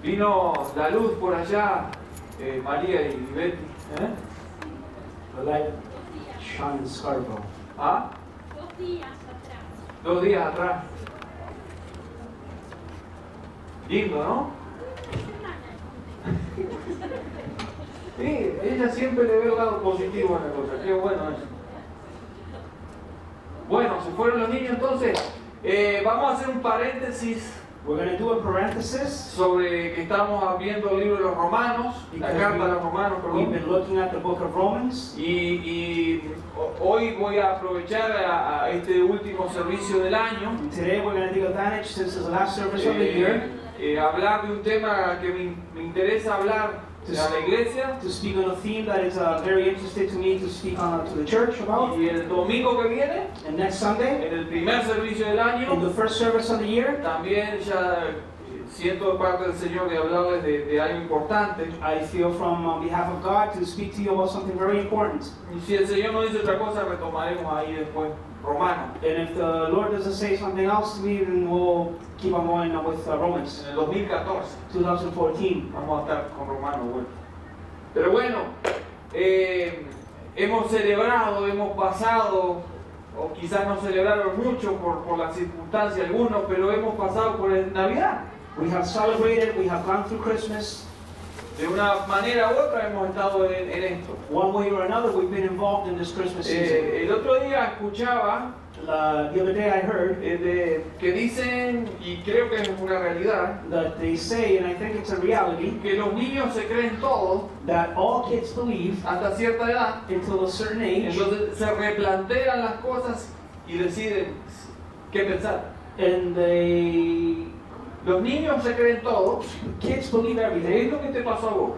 Vino la luz por allá, María y Betty. The light shone in Scarborough. ¿Ah? 2 días atrás. 2 días atrás. Lindo, ¿no? Sí, ella siempre le ve el lado positivo a la cosa. Qué bueno eso. Bueno, se fueron los niños entonces. Vamos a hacer un paréntesis We're going to do a parenthesis. sobre que estamos viendo el libro de los Romanos, la carta de los Romanos, We've perdón. been looking at the book of Romans. Y hoy voy a aprovechar a este último servicio del año, And today we're going to take advantage, since it's the last service of the year, hablar de un tema que me interesa hablar a la iglesia. to speak on a theme that is very interesting to me to speak on to the church about. Y el domingo que viene, And next Sunday, en el primer servicio del in año, the first service of the year, también ya siento de parte del Señor de hablarles de algo importante. I feel from on behalf of God to speak to you about something very important. Y si el Señor no dice otra cosa, retomaremos ahí después Romano. And if the Lord doesn't say something else to me, then we'll keep on going with Romans En el 2014 2014. vamos a estar con Romano. Bueno. Pero bueno, hemos celebrado, hemos pasado, o quizás no celebraron mucho por las circunstancias algunos, pero hemos pasado por Navidad. We have celebrated, we have gone through Christmas. De una manera u otra hemos estado en esto. One way or another, we've been involved in this Christmas season. El otro día escuchaba The other day I heard que dicen, y creo que es una realidad, that they say, and I think it's a reality, que los niños se creen todo that all kids believe hasta cierta edad, until a certain age, entonces se replantean las cosas y deciden qué pensar. and Los niños se creen todo. kids believe ¿Qué es everything. lo que te pasó a vos?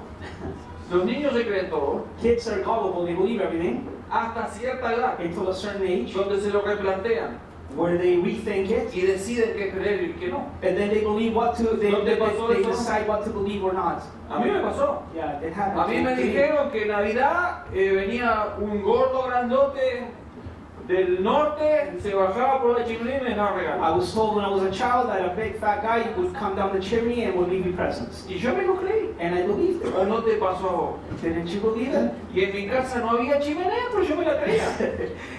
Los niños se creen todo Kids are gullible, they believe everything hasta cierta edad, until a certain age, donde se lo replantean where they rethink it, y deciden qué creer y qué no. and then they believe what to, they ¿No te pasó eso? decide what to believe or not. A mí me pasó. Yeah, it happens. A mí me dijeron que en Navidad venía un gordo grandote del norte, se bajaba por la chimenea y me dejaba I regalos. was told when I was a child that a big fat guy would come down the chimney and would leave me presents. Y yo me lo creí. And I believed it. ¿O no te pasó a vos? Didn't you believe it? Y en mi casa no había chimenea, pero yo me la creía.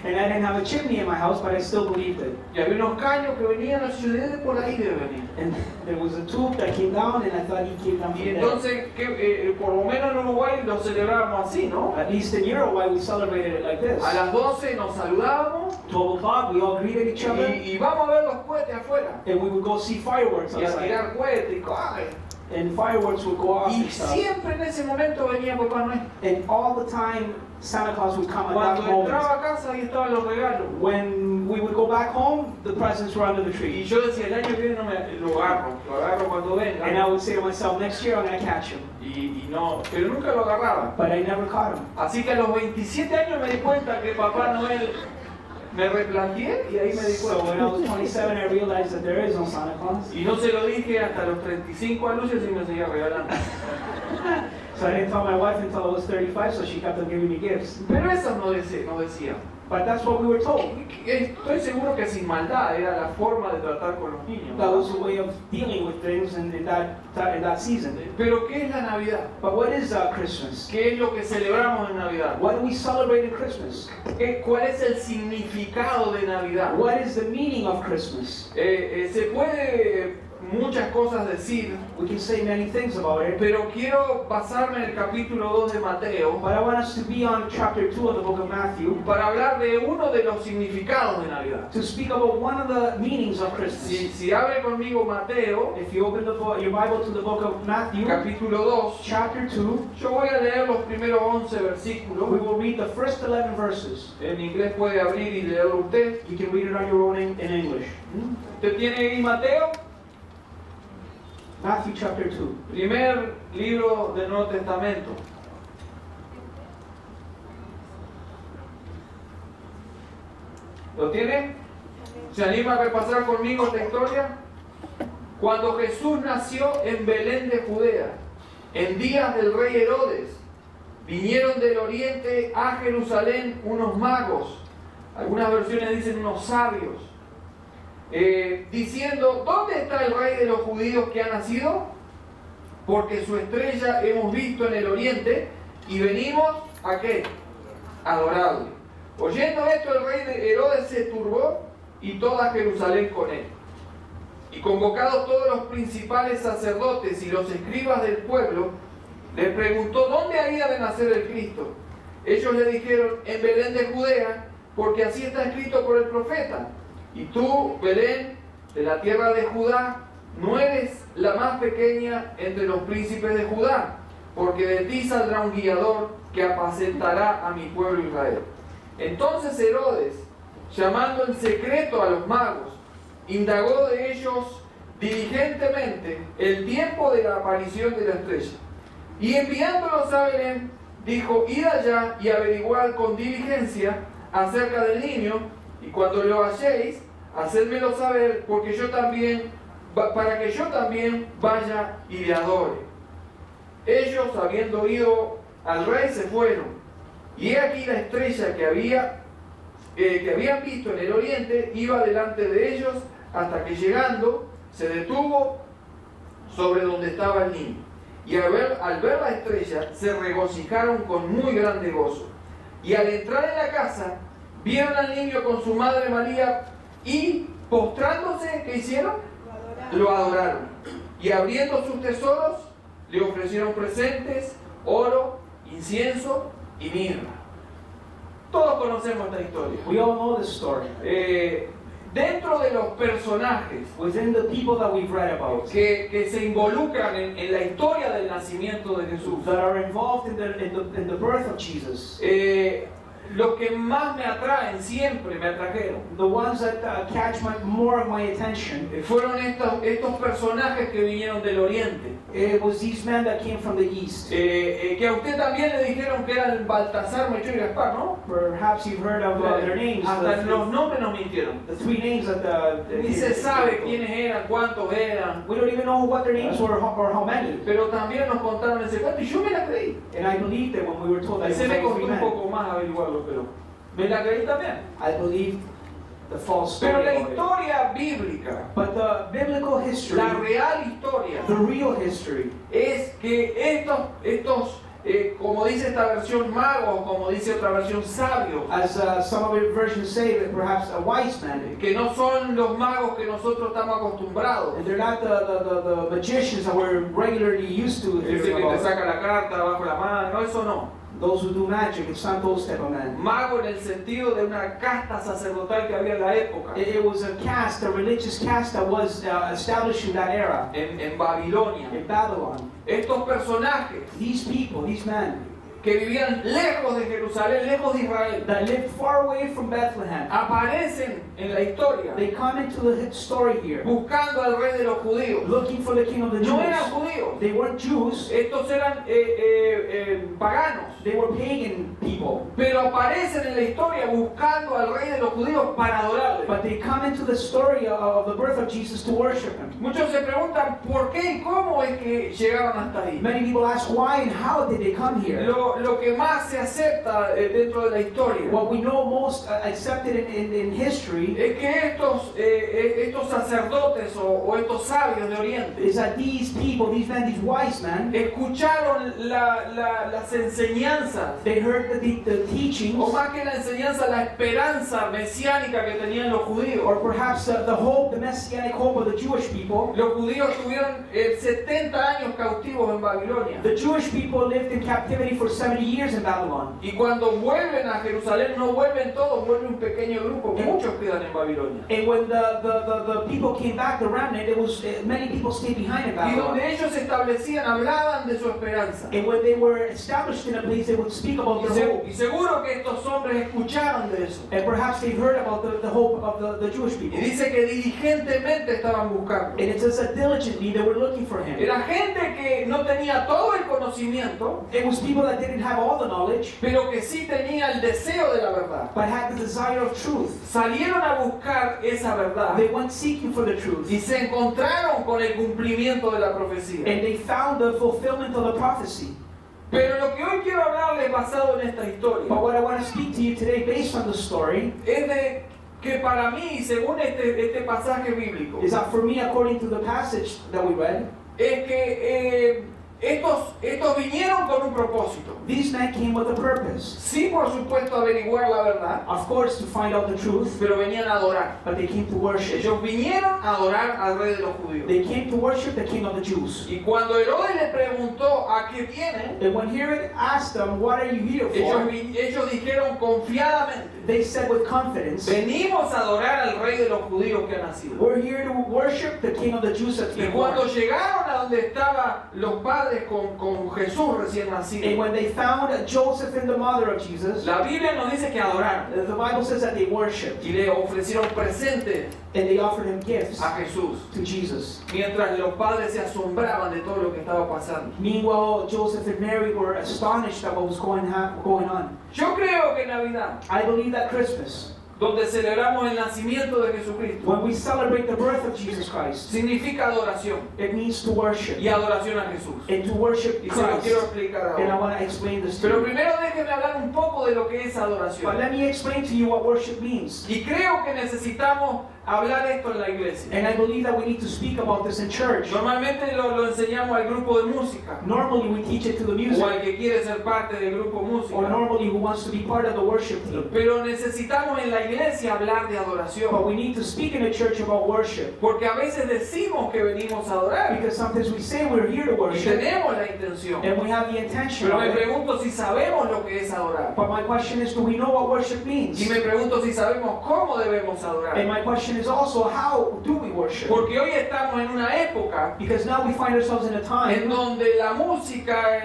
And I didn't have a chimney in my house, but I still believed it. Y había unos caños que venían a la ciudad de por ahí debe venir. And there was a tube that came down, and I thought he came down Y from there. entonces, por lo menos en Uruguay lo celebrábamos así, ¿no? At least in Uruguay, we celebrated it like this. A las 12 nos saludábamos 12 o'clock, we all greeted each other, y vamos a ver los cohetes afuera. and we would go see fireworks Y a outside. tirar cohetes y cosas. And fireworks would go off Y and stuff. siempre en ese momento venía Papá Noel. And all the time, Santa Claus would come at Cuando that moment. entraba a casa ahí estaban los regalos. When we would go back home, the presents were under the Y tree. yo decía, el año que viene no lo agarro cuando And I venga. would say to myself, next year I'm going to catch him. Y no, pero nunca lo agarraba. But I never caught him. Así que a los 27 años me di cuenta que Papá Noel me replanteé y ahí me di So when I was cuenta. 27, I realized that there is no Santa Claus. Y no se lo dije hasta los 35 años y me seguía regalando. So I didn't tell my wife until I was 35, so she kept on giving me gifts. Pero eso no decía. But that's what we were told. Estoy seguro que sin maldad era la forma de tratar con los niños. That was a way of dealing with things in that season. Pero ¿qué es la Navidad? But what is Christmas? ¿Qué es lo que celebramos en Navidad? What do we celebrate in Christmas? ¿Cuál es el significado de Navidad? What is the meaning of Christmas? Se puede muchas cosas decir, We can say many things about it, pero quiero basarme en el capítulo 2 de Mateo but I want us to be on chapter 2 of the book of Matthew para hablar de uno de los significados de Navidad. to speak about one of the meanings of Christmas. Si abre conmigo Mateo, If you open your Bible to the book of Matthew, capítulo 2, chapter 2, yo voy a leer los primeros 11 we versículos. will read the first 11 verses. En inglés puede abrir y leerlo usted. You can read it on your own in English. ¿Usted tiene ahí Mateo? Matthew chapter 2. Primer libro del Nuevo Testamento. ¿Lo tiene? ¿Se anima a repasar conmigo esta historia? Cuando Jesús nació en Belén de Judea, en días del rey Herodes, vinieron del oriente a Jerusalén unos magos, algunas versiones dicen unos sabios, diciendo, ¿dónde está el rey de los judíos que ha nacido? porque su estrella hemos visto en el oriente y venimos ¿a qué? A adorarle. Oyendo esto, el rey de Herodes se turbó y toda Jerusalén con él. Y convocados todos los principales sacerdotes y los escribas del pueblo, le preguntó dónde había de nacer el Cristo. Ellos le dijeron, en Belén de Judea, porque así está escrito por el profeta. Y tú, Belén, de la tierra de Judá, no eres la más pequeña entre los príncipes de Judá, porque de ti saldrá un guiador que apacentará a mi pueblo Israel. Entonces Herodes, llamando en secreto a los magos, indagó de ellos diligentemente el tiempo de la aparición de la estrella. Y enviándolos a Belén, dijo, id allá y averiguad con diligencia acerca del niño, y cuando lo halléis, hacedmelo saber, porque yo también, para que yo también vaya y le adore. Ellos, habiendo ido al rey, se fueron. Y he aquí la estrella que habían visto en el oriente, iba delante de ellos, hasta que llegando, se detuvo sobre donde estaba el niño. Y al ver la estrella, se regocijaron con muy grande gozo. Y al entrar en la casa, vieron al niño con su madre María, y postrándose, ¿qué hicieron? Lo adoraron. Y abriendo sus tesoros, le ofrecieron presentes, oro, incienso y mirra. Todos conocemos esta historia. We all know this story. Dentro de los personajes Within the people that we've read about, que se involucran en la historia del nacimiento de Jesús, that are involved in the birth of Jesus, los que más me atraen, siempre me atrajeron, the ones that catch more of my attention, fueron estos personajes que vinieron del oriente. it was these men that came from the east. Que a usted también le dijeron que eran Baltasar, Melchor y Gaspar, ¿no? Perhaps you've heard of their names. Hasta los nombres nos mintieron. The three names that Ni se sabe quiénes eran, cuántos eran, we don't even know what their names were or how many. pero también nos contaron ese cuento y yo me la creí. And I believed that when we were told that it Se was me only costó three un men. poco más averiguarlo, pero me la creí también. I believed the false Pero story la about it. historia bíblica, But the biblical history, la real historia, the real history, es que estos como dice esta versión magos, como dice otra versión sabios, as some of the versions say, that perhaps a wise man, que no son los magos que nosotros estamos acostumbrados. and they're not the magicians that we're regularly used to Ese hearing que te about. saca la carta bajo la mano, eso no. Those who do magic, it's not those type of men. Mago en el sentido de una casta sacerdotal que había en la época, It was a caste, a religious caste that was established in that era, en Babilonia. in Babylon. Estos personajes These people, these men, que vivían lejos de Jerusalén, lejos de Israel, that lived far away from Bethlehem, aparecen en la historia they come into the story here, buscando al rey de los judíos. looking for the king of the No eran Jews. judíos, They weren't Jews, estos eran paganos, they were pagan people. pero aparecen en la historia buscando al rey de los judíos para adorarle. But they come into the story of the birth of Jesus to worship him. Muchos se preguntan por qué y cómo es que llegaron hasta ahí. Many people ask why and how did they come here. Lo que más se acepta dentro de la historia What we know most accepted in history es que estos sacerdotes o estos sabios de Oriente is that these people, these men, these wise men, escucharon las enseñanzas, they heard the teachings, o más que la enseñanza, la esperanza mesiánica que tenían los judíos. or perhaps the hope, the messianic hope of the Jewish people. Los judíos tuvieron 70 años cautivos en Babilonia. The Jewish people lived in captivity for 70 years in Babylon. Y cuando vuelven a Jerusalén, no vuelven todos, vuelve un pequeño grupo. Muchos quedan en Babilonia. And when the people came back, the remnant, it was many people stayed behind in Y Babylon. donde ellos se establecían, hablaban de su esperanza. And when they were established in a place, they would speak about their hope. Y seguro que estos hombres escucharon de eso. And perhaps they heard about the hope of the Jewish Y people. dice que diligentemente estaban buscando. And it says that diligently they were looking for him. Era gente que no tenía todo el conocimiento, It was people that didn't have all the knowledge, pero que sí tenía el deseo de la verdad. but had the desire of truth. Salieron a buscar esa verdad They went seeking for the truth. y se encontraron con el cumplimiento de la profecía. And they found the fulfillment of the prophecy. Pero lo que hoy quiero hablarles basado en esta historia But what I want to speak to you today, based on the story, es de que para mí, según este pasaje bíblico, is that for me, according to the passage that we read, es que Estos vinieron con un propósito. These men came with a purpose. Sí, por supuesto, averiguar la verdad, Of course, to find out the truth, pero venían a adorar. but they came to worship. Ellos vinieron a adorar al rey de los judíos. They came to worship the King of the Jews. Y cuando Herodes le preguntó a qué vienen, And when Herod asked them, "What are you here for?" ellos dijeron confiadamente, they said with confidence, venimos a adorar al rey de los judíos que ha nacido. "We're here to worship the King of the Jews that's Y been born." cuando llegaron a donde estaban los padres con Jesús recién And nacido, when they found Joseph and the mother of Jesus, la Biblia nos dice que adoraron the Bible says that they worshipped y le ofrecieron presentes and they offered him gifts a Jesús, to Jesus. mientras los padres se asombraban de todo lo que estaba pasando. Meanwhile, Joseph and Mary were astonished at what was going on. Yo creo que Navidad, I believe that Christmas, donde celebramos el nacimiento de Jesucristo, when we celebrate the birth of Jesus Christ, significa adoración it means to worship y adoración a Jesús. and to worship Y se lo quiero Christ. explicar And I ahora. want to explain this to Pero you. primero déjenme hablar un poco de lo que es But adoración. let me explain to you what worship means. Y creo que necesitamos hablar esto en la iglesia. And I believe that we need to speak about this in church. Normalmente lo enseñamos al grupo de música, Normally we teach it to the o al music, que quiere ser parte del grupo or música. normally who wants to be part of the worship team. Pero necesitamos en la iglesia hablar de But adoración. we need to speak in the church about worship. Porque a veces decimos que venimos a adorar Because sometimes we say we're here to y worship, tenemos la intención. and we have the intention Pero of me it. pregunto si sabemos lo que es adorar. But my question is, do we know what worship means? Y me pregunto si sabemos cómo debemos And adorar. my question is also, how do we worship? Porque hoy estamos en una época Because now we find ourselves in a en time donde la música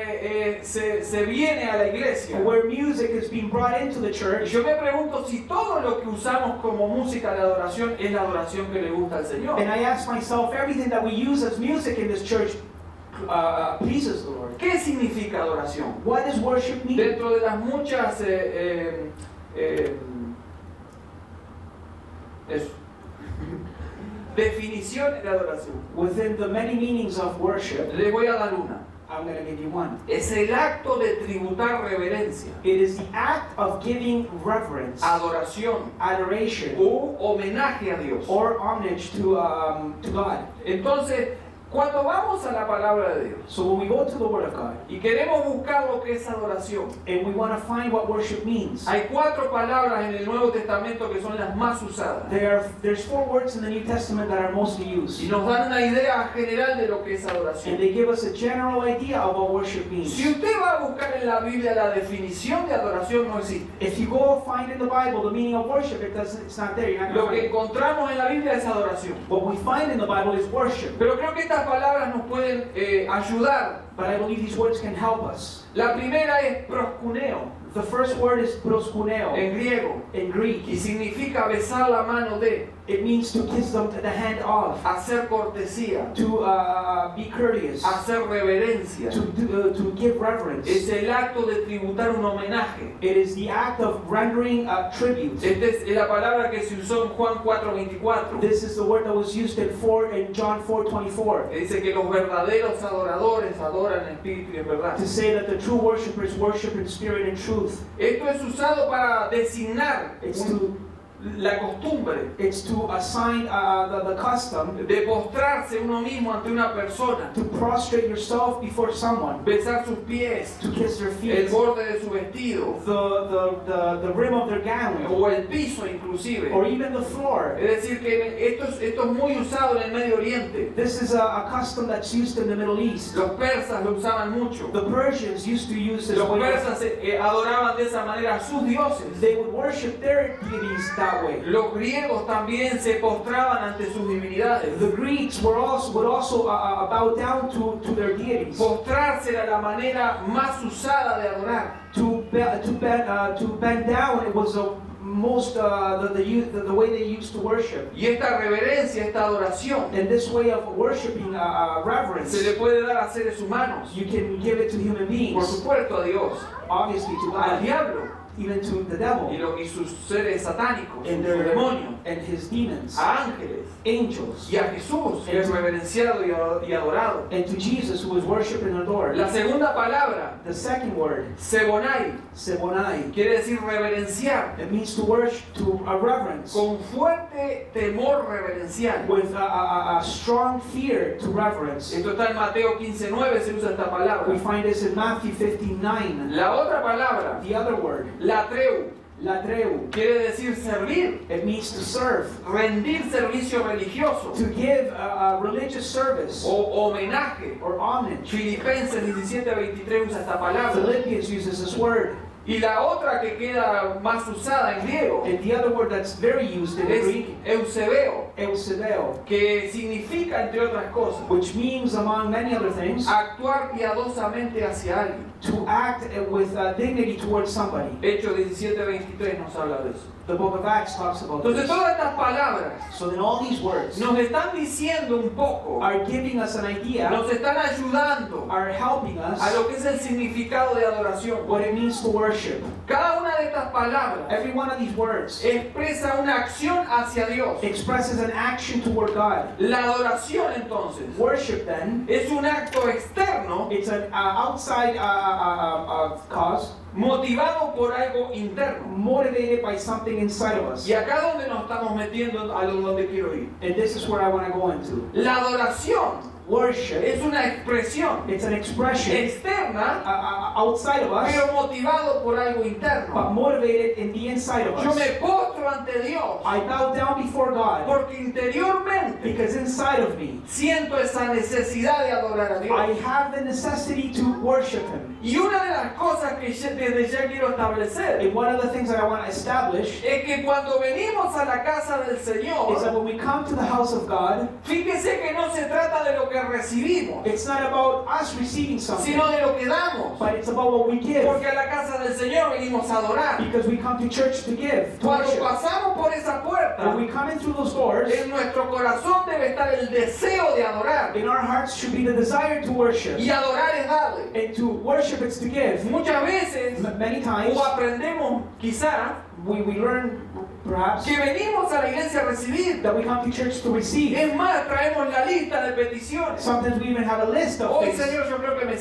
se viene a la iglesia. where music is being brought into the Y church. yo me pregunto si todo lo que usamos como música de adoración es la adoración que le gusta al Señor. And I ask myself, everything that we use as music in this church pleases the Lord. ¿Qué significa adoración? What does worship mean? Dentro de las muchas eso. definiciones de adoración, Within the many meanings of worship, les voy a dar una. I'm going to give you one. Es el acto de tributar reverencia, It is the act of giving reverence, adoración adoration, o homenaje a Dios. or homage to God. Entonces, cuando vamos a la palabra de Dios So when we go to the Word of God y queremos buscar lo que es adoración, and we want to find what worship means, hay 4 palabras en el Nuevo Testamento que son las más usadas there's 4 words in the New Testament that are mostly used. y nos dan una idea general de lo que es And adoración. they give us a general idea of what worship means. Si usted va a buscar en la Biblia, la definición de adoración no existe. If you go find in the Bible the meaning of worship, it's not there. You're not Lo gonna que find it. encontramos en la Biblia es adoración. What we find in the Bible is worship. Pero creo que estas palabras nos pueden ayudar. But I believe these words can help us. La primera es proskuneo, The first word is proskuneo en griego, in y Greek. significa besar la mano de, It means to kiss the hand of, hacer cortesía, to be courteous, hacer reverencia. to give reverence. Es el acto de tributar un homenaje. It is the act of rendering a tribute. Esta es la palabra que se usó en Juan 4:24. This is the word that was used in John 4:24 Que dice que los verdaderos adoradores adoran en espíritu y en verdad. to say that the true worshipers worship in spirit and truth. Esto es usado para designar la costumbre It's to assign the custom de postrarse uno mismo ante una persona, to prostrate yourself before someone, besar sus pies, to kiss their el feet, borde de su vestido the rim of their gown, o el piso inclusive. or even the floor. Es decir, que esto es muy usado en el Medio Oriente. This is a custom that's used in the Middle East. Los persas lo usaban mucho. The Persians used to use this Los way. persas adoraban de esa manera a sus dioses. They would worship their deities that way. Los griegos también se postraban ante sus divinidades. The Greeks would also bow down to their deities. Postrarse era la manera más usada de adorar. To bend down, it was the most the way they used to worship. Y esta reverencia, esta adoración, And this way of worshiping reverence, se le puede dar a seres humanos. you can give it to human Por beings, supuesto a Dios, obviously to al God, diablo, even to the y, devil y sus seres satánicos, and, sus demonios, and his demons, a ángeles angels, y a Jesús, que es reverenciado y adorado. and to Jesus, who is worshipped and adored. La segunda palabra, The second word, sebonai, sebonai, quiere decir reverenciar, it means to worship, to reverence, con fuerte temor reverencial. with a strong fear to reverence. Esto está en Mateo 15:9, se usa esta palabra. We find this in Matthew 15:9. La otra palabra, The other word, latreu, latreu, quiere decir servir, it means to serve, rendir servicio religioso to give a religious service o homenaje. or homage. Filipenses 17:23 usa esta palabra. Philippians uses this word. Y la otra que queda más usada en griego And the other word that's very used in es Greek, eusebeo, eusebeo, que significa, entre otras cosas, which means, among many other things, actuar piadosamente hacia alguien. to act with dignity towards somebody. Hechos 17:23 nos habla de eso. The book of Acts talks about Entonces this. todas estas palabras So then all these words nos están diciendo un poco, are giving us an idea, nos están ayudando are helping a us lo que es el significado de adoración. what it means to worship. Cada una de estas palabras Every one of these words expresa una acción hacia Dios. expresses an action toward God. La adoración entonces Worship then, es un acto externo it's an outside cause, motivado por algo interno. motivated by something inside of us. Y acá donde nos estamos metiendo a donde quiero ir. And this is where I want to go into. La adoración Worship, es una expresión it's an expression externa, outside of us, pero motivado por algo interno. but motivated in the inside of Yo us. me postro ante Dios I bow down before God porque interiormente because inside of me, siento esa necesidad de adorar a I Dios. have the necessity to worship Him. Y una de las cosas que desde ya quiero establecer And one of the things that I want to establish es que cuando venimos a la casa del is that Señor, when we come to the house of God, fíjese que no se trata de lo que recibimos, it's not about us receiving something, sino de lo que damos. but it's about what we give. Porque a la casa del Señor venimos a adorar. Because we come to church to give, to Cuando worship. pasamos por esa puerta, When we come in through those doors, en nuestro corazón debe estar el deseo de adorar. in our hearts should be the desire to worship. Y adorar es darle. And to worship is to give. Muchas veces, Many times, o aprendemos quizá, we learn perhaps que venimos a la iglesia a recibir. that we come to church to receive. Es más, traemos la lista de peticiones. Sometimes we even have a list of Hoy, things. Señor, yo quiero que me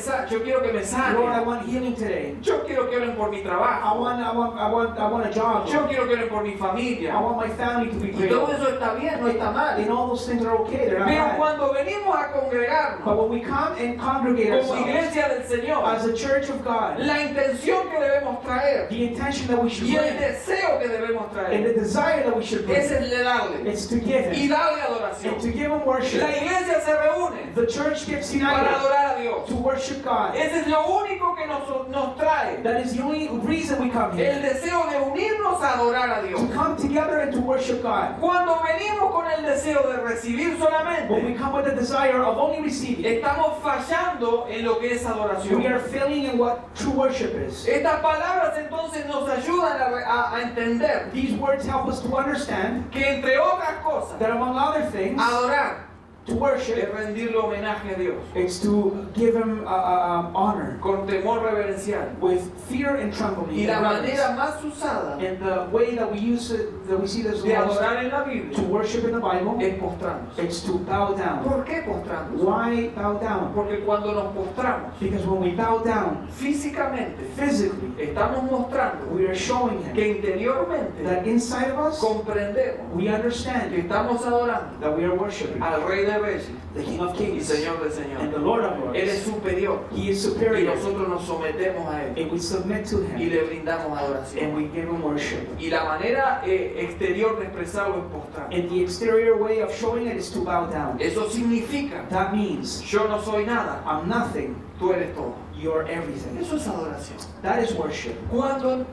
Lord, I sane. want healing today. Yo quiero que oren por mi I trabajo. want a job. Yo quiero que oren por mi I familia. want my family to be Y great. todo eso está bien, no está mal. And all those things are okay. They're not Pero bad. cuando venimos a But congregarnos when we come and congregate como ourselves iglesia del Señor, as a church of God, la intención que debemos traer the intention that we should y el bring deseo que debemos and traer the desire that we should bring es el de darle is to give y Him darle and adoración. to give Him worship. La iglesia se reúne The church gets para united adorar a Dios. to worship God. Ese es lo único que nos trae That is the only reason we come el here, deseo de unirnos a adorar a Dios. to come together and to worship God. Cuando venimos con el deseo de recibir When we solamente, come with the desire of only receiving, estamos fallando en lo que es we adoración. are failing in what true worship is. Estas palabras entonces nos ayudan a entender These words help us to understand que entre otras cosas, that among other things, adorar to es worship, rendirle homenaje a Dios it's to give Him honor con temor reverencial. with fear and trembling. Y la and reverence. manera más usada And the way that we use it, that we see this de most, adorar en la to Biblia worship in the Bible, es postrarnos. it's to bow down. ¿Por qué postrarnos? Why bow down? Porque cuando nos postramos Because when we bow down físicamente, physically, estamos mostrando we are showing Him que interiormente that inside of us, comprendemos we que understand estamos adorando that we are worshiping al Rey de Reyes the King of y Kings Señor de and Señores. the Lord of Él es Lords. superior He is y superior, nosotros nos sometemos a Él and we submit to y Him, le brindamos and adoración. we give Him worship. Y la manera exterior de expresarlo es postrar. And the exterior way of showing it is to bow down. Eso significa, That means yo no soy nada, I'm nothing, tú eres todo. you're everything. Eso es adoración. That is worship. Cuando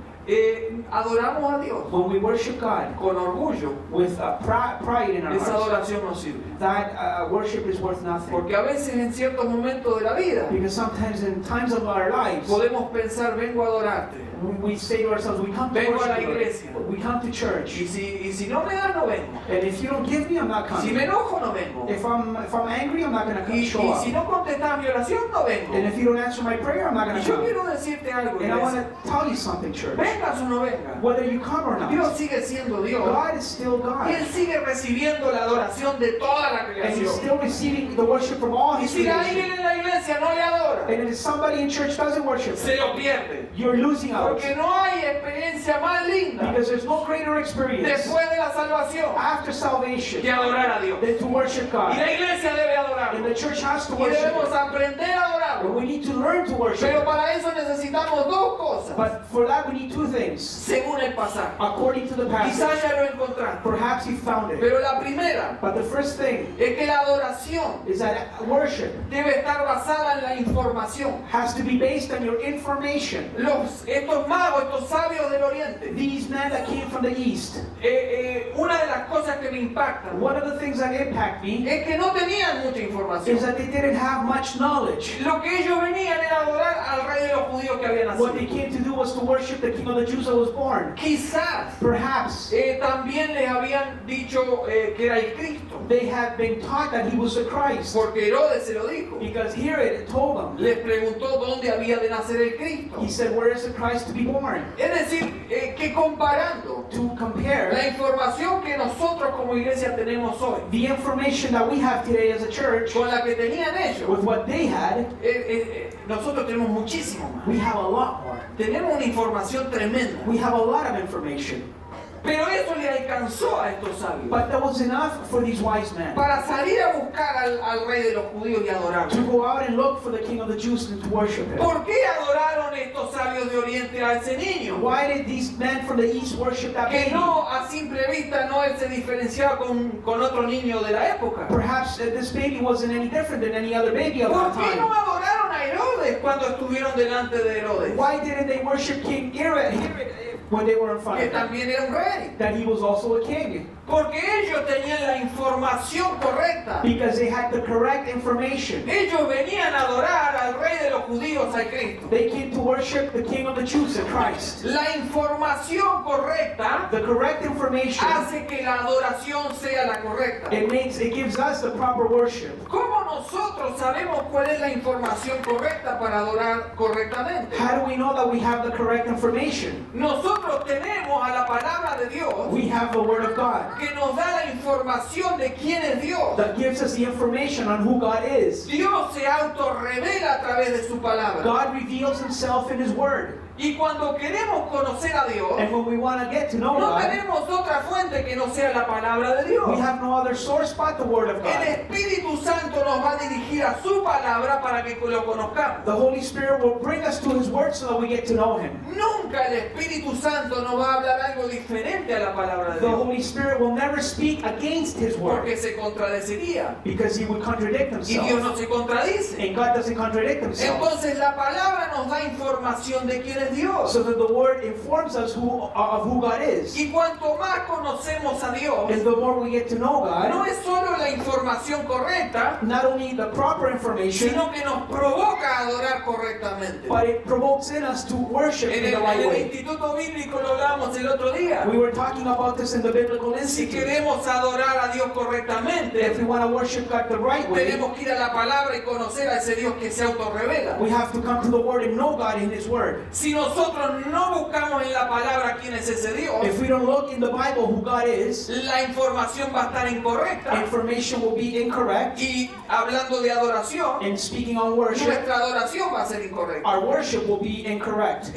adoramos a Dios When we worship God con orgullo, with pride in our esa hearts, adoración no sirve. that worship is worth nothing. Porque a veces en ciertos momentos de la vida Because sometimes in times of our lives, podemos pensar, vengo a adorarte. we say to ourselves, we come to Vengo a la worship, iglesia. we come to church. Y si no me das, no vengo. And if you don't give me, I'm not Si coming. me enojo, no vengo. If I'm angry, I'm not going to Y show up. si no contestas mi oración, no vengo. And if you don't answer my prayer, I'm not going Y to yo come. quiero decirte algo, And I want iglesia. to tell you something, church. Vengas o no vengas, Whether you come or Dios not, sigue siendo Dios. God is still Y God. Él sigue recibiendo la adoración de toda la And He's creación. still receiving the worship from all Y His si alguien creation. en la iglesia no le adora, And if somebody in church doesn't worship, se lo pierde. you're losing out. Porque no hay experiencia más linda Because there's no greater experience después de la salvación after salvation que adorar a Dios. than to worship Y God. la iglesia debe And adorarlo. the church has to Y worship debemos Him. aprender a And adorarlo. we need to learn to worship Pero Him. para eso necesitamos dos cosas, But for that, we need two things. según el pasaje. According to the Quizás passage, ya lo encontraste. perhaps you found it. Pero la primera But the first thing es que la adoración is that worship debe estar basada en la información. has to be based on your information. Estos magos, estos sabios del Oriente, These men that came from the East, una de las cosas que me impactan one of the things that impact me es que no tenían mucha is información. that they didn't have much knowledge. Lo que ellos venían era adorar al rey de los judíos que había What they nacido. came to do was to worship the King of the Jews that was born. Quizás Perhaps también les habían dicho que era el Cristo, they had been taught that He was the Christ. porque Herodes se lo dijo. Because here it told them, Les preguntó dónde había de nacer el Cristo. He said, where is the Christ to be born? Es decir, que comparando To la compare información que nosotros como iglesia tenemos hoy the information that we have today as a church con la que tenían ellos, with what they had, nosotros tenemos muchísimo más. we have a lot more. Tenemos una información tremenda. We have a lot of information. Pero eso le alcanzó a estos sabios But that was enough for these wise men para salir a buscar al rey de los judíos y to adorarlo. go out and look for the King of the Jews and to worship Him. ¿Por qué adoraron estos sabios de Oriente a ese niño? Why did these men from the East worship that Que baby? no, a simple vista, no él se diferenciaba con otro niño de la época. Perhaps this baby wasn't any different than any other baby of ¿Por that qué no time. adoraron a Herodes cuando estuvieron delante de Herodes? Why didn't they worship King Herod when they were in front Que of him? también era un rey. That he was also a king. Porque ellos tenían la información correcta. Because they had the correct information. Ellos venían a adorar al rey de los judíos, al Cristo. They came to worship the King of the Jews, the Christ. La información correcta The correct information, hace que la adoración sea la correcta. it gives us the proper worship. ¿Cómo nosotros sabemos cuál es la información correcta para adorar correctamente? How do we know that we have the correct information? Nosotros tenemos a la palabra de Dios We have the Word of God que nos da la información de quién es Dios. that gives us the information on who God is. Dios se autorrevela a través de su palabra. God reveals Himself in His Word. Y cuando queremos conocer a Dios, And when we want to get to know no God, tenemos otra fuente que no sea la palabra de Dios. we have no other source but the Word of El God. Espíritu Santo nos va a dirigir a su palabra para que lo conozcamos. The Holy Spirit will bring us to His Word so that we get to know Him. Nunca el Espíritu Santo nos va a hablar algo diferente a la palabra de The Dios, Holy Spirit will never speak against His Word porque se contradeciría. because He would contradict Y Dios Himself. no se contradice. And God doesn't contradict Himself. Entonces la palabra nos da información de quién es Dios. So that the Word informs us of who God is. Y cuanto más conocemos a Dios, And the more we get to know no God, es solo la información correcta, not only the proper information, sino que nos provoca a adorar correctamente. but it provokes in us to worship En in the el right way. Instituto Bíblico lo hablábamos el otro día. We were talking about this in the Biblical Si Institute. queremos adorar a Dios If correctamente, we want to worship God the right way, tenemos que ir a la palabra y conocer a ese Dios que se autorrevela. we have to come to the Word and know God in His Word. Si nosotros no buscamos en la palabra quién es ese Dios, If we don't look in the Bible who God is, la información va a estar incorrecta. information will be incorrect. Y hablando de adoración, And speaking on worship, nuestra adoración va a ser incorrecta. our worship will be incorrect.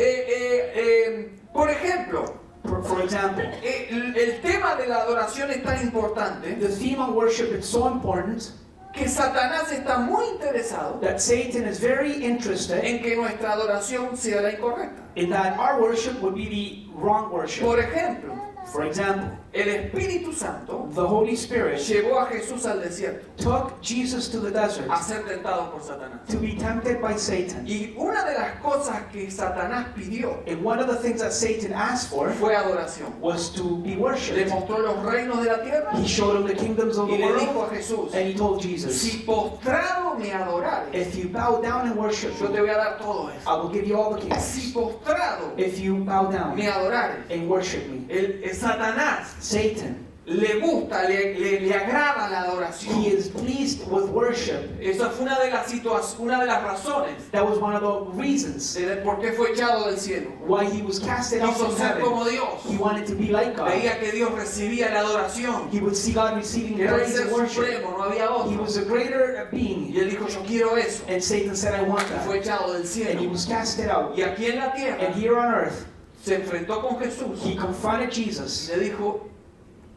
Por ejemplo, For example, el tema de la adoración es tan importante the theme on worship is so important que Satanás está muy interesado that Satan is very interested en que nuestra adoración sea la incorrecta. in that our worship would be the wrong worship. Por ejemplo, For example, El Espíritu Santo the Holy Spirit llevó a Jesús al desierto took Jesus to the desert a ser tentado por Satanás. to be tempted by Satan. Y una de las cosas que Satanás pidió And one of the things that Satan asked for fue adoración. was to be Le worshipped. mostró los reinos de la tierra He showed him the kingdoms of y the le dijo world, a Jesús, and he told Jesus, si postrado me adorares, if you bow down and worship yo te me, voy a dar todo eso. I will give you all the Si kingdoms. postrado If you bow down me adorares, and worship me. el Satanás Satan, le gusta, le agrada la he adoración. is pleased with worship. Esa fue una de las razones That was one of the reasons de por qué fue echado del cielo. why he was casted out Quiso from ser heaven. como Dios. He wanted to be like God. Veía que Dios recibía la adoración. He would see God receiving Que era el praise ser and worship. supremo, no había He otro. was a greater Y being. él dijo, yo quiero eso. And Satan said, I want Y fue that. echado del And he cielo. was casted out. Y aquí en la tierra And here on earth, se enfrentó con Jesús he confronted y Jesus. le dijo,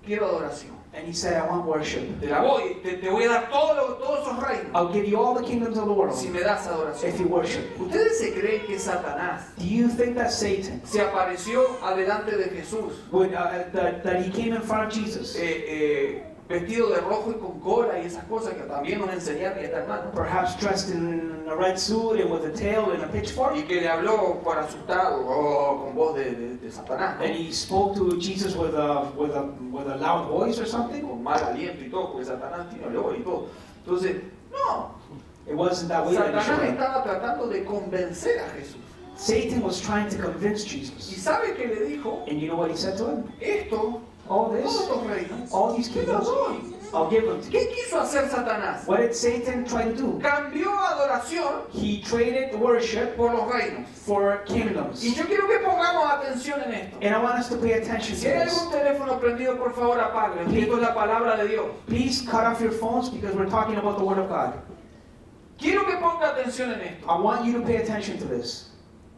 quiero adoración. And he said, I want worship. Te la voy, te voy a dar todos esos reinos I'll give you all the kingdoms of the world si me das if adoración. you worship me. ¿Ustedes se creen que Satanás Do you think that Satan, se apareció adelante de Jesús that he came in front of Jesus, vestido de rojo y con cola y esas cosas que también nos enseñaron y está hermano? perhaps dressed in a red suit and with a tail and a pitchfork? Y que le habló por asustado, con voz de Satanás, And ¿no? he spoke to Jesus with a loud voice or something? Con mal aliento y todo, porque Satanás tiene olor y todo. Entonces, no, It wasn't that way that he Satanás showed up. estaba tratando de convencer a Jesús. Satan was trying to convince ¿Y Jesus. sabe qué le dijo? And you know what he said to him? Esto, All todos this, estos reinos, all these te los kingdoms, doy. I'll give them to you. ¿Qué quiso hacer Satanás? What did Satan try to do? Cambió adoración He traded worship por los reinos. for kingdoms. Y yo quiero que pongamos atención en esto. And I want us to pay attention to Si hay this. algún teléfono prendido, por favor apáguenlo. Esto es la palabra de Dios. Please cut off your phones because we're talking about the Word of God. Quiero que ponga atención en esto. I want you to pay attention to this.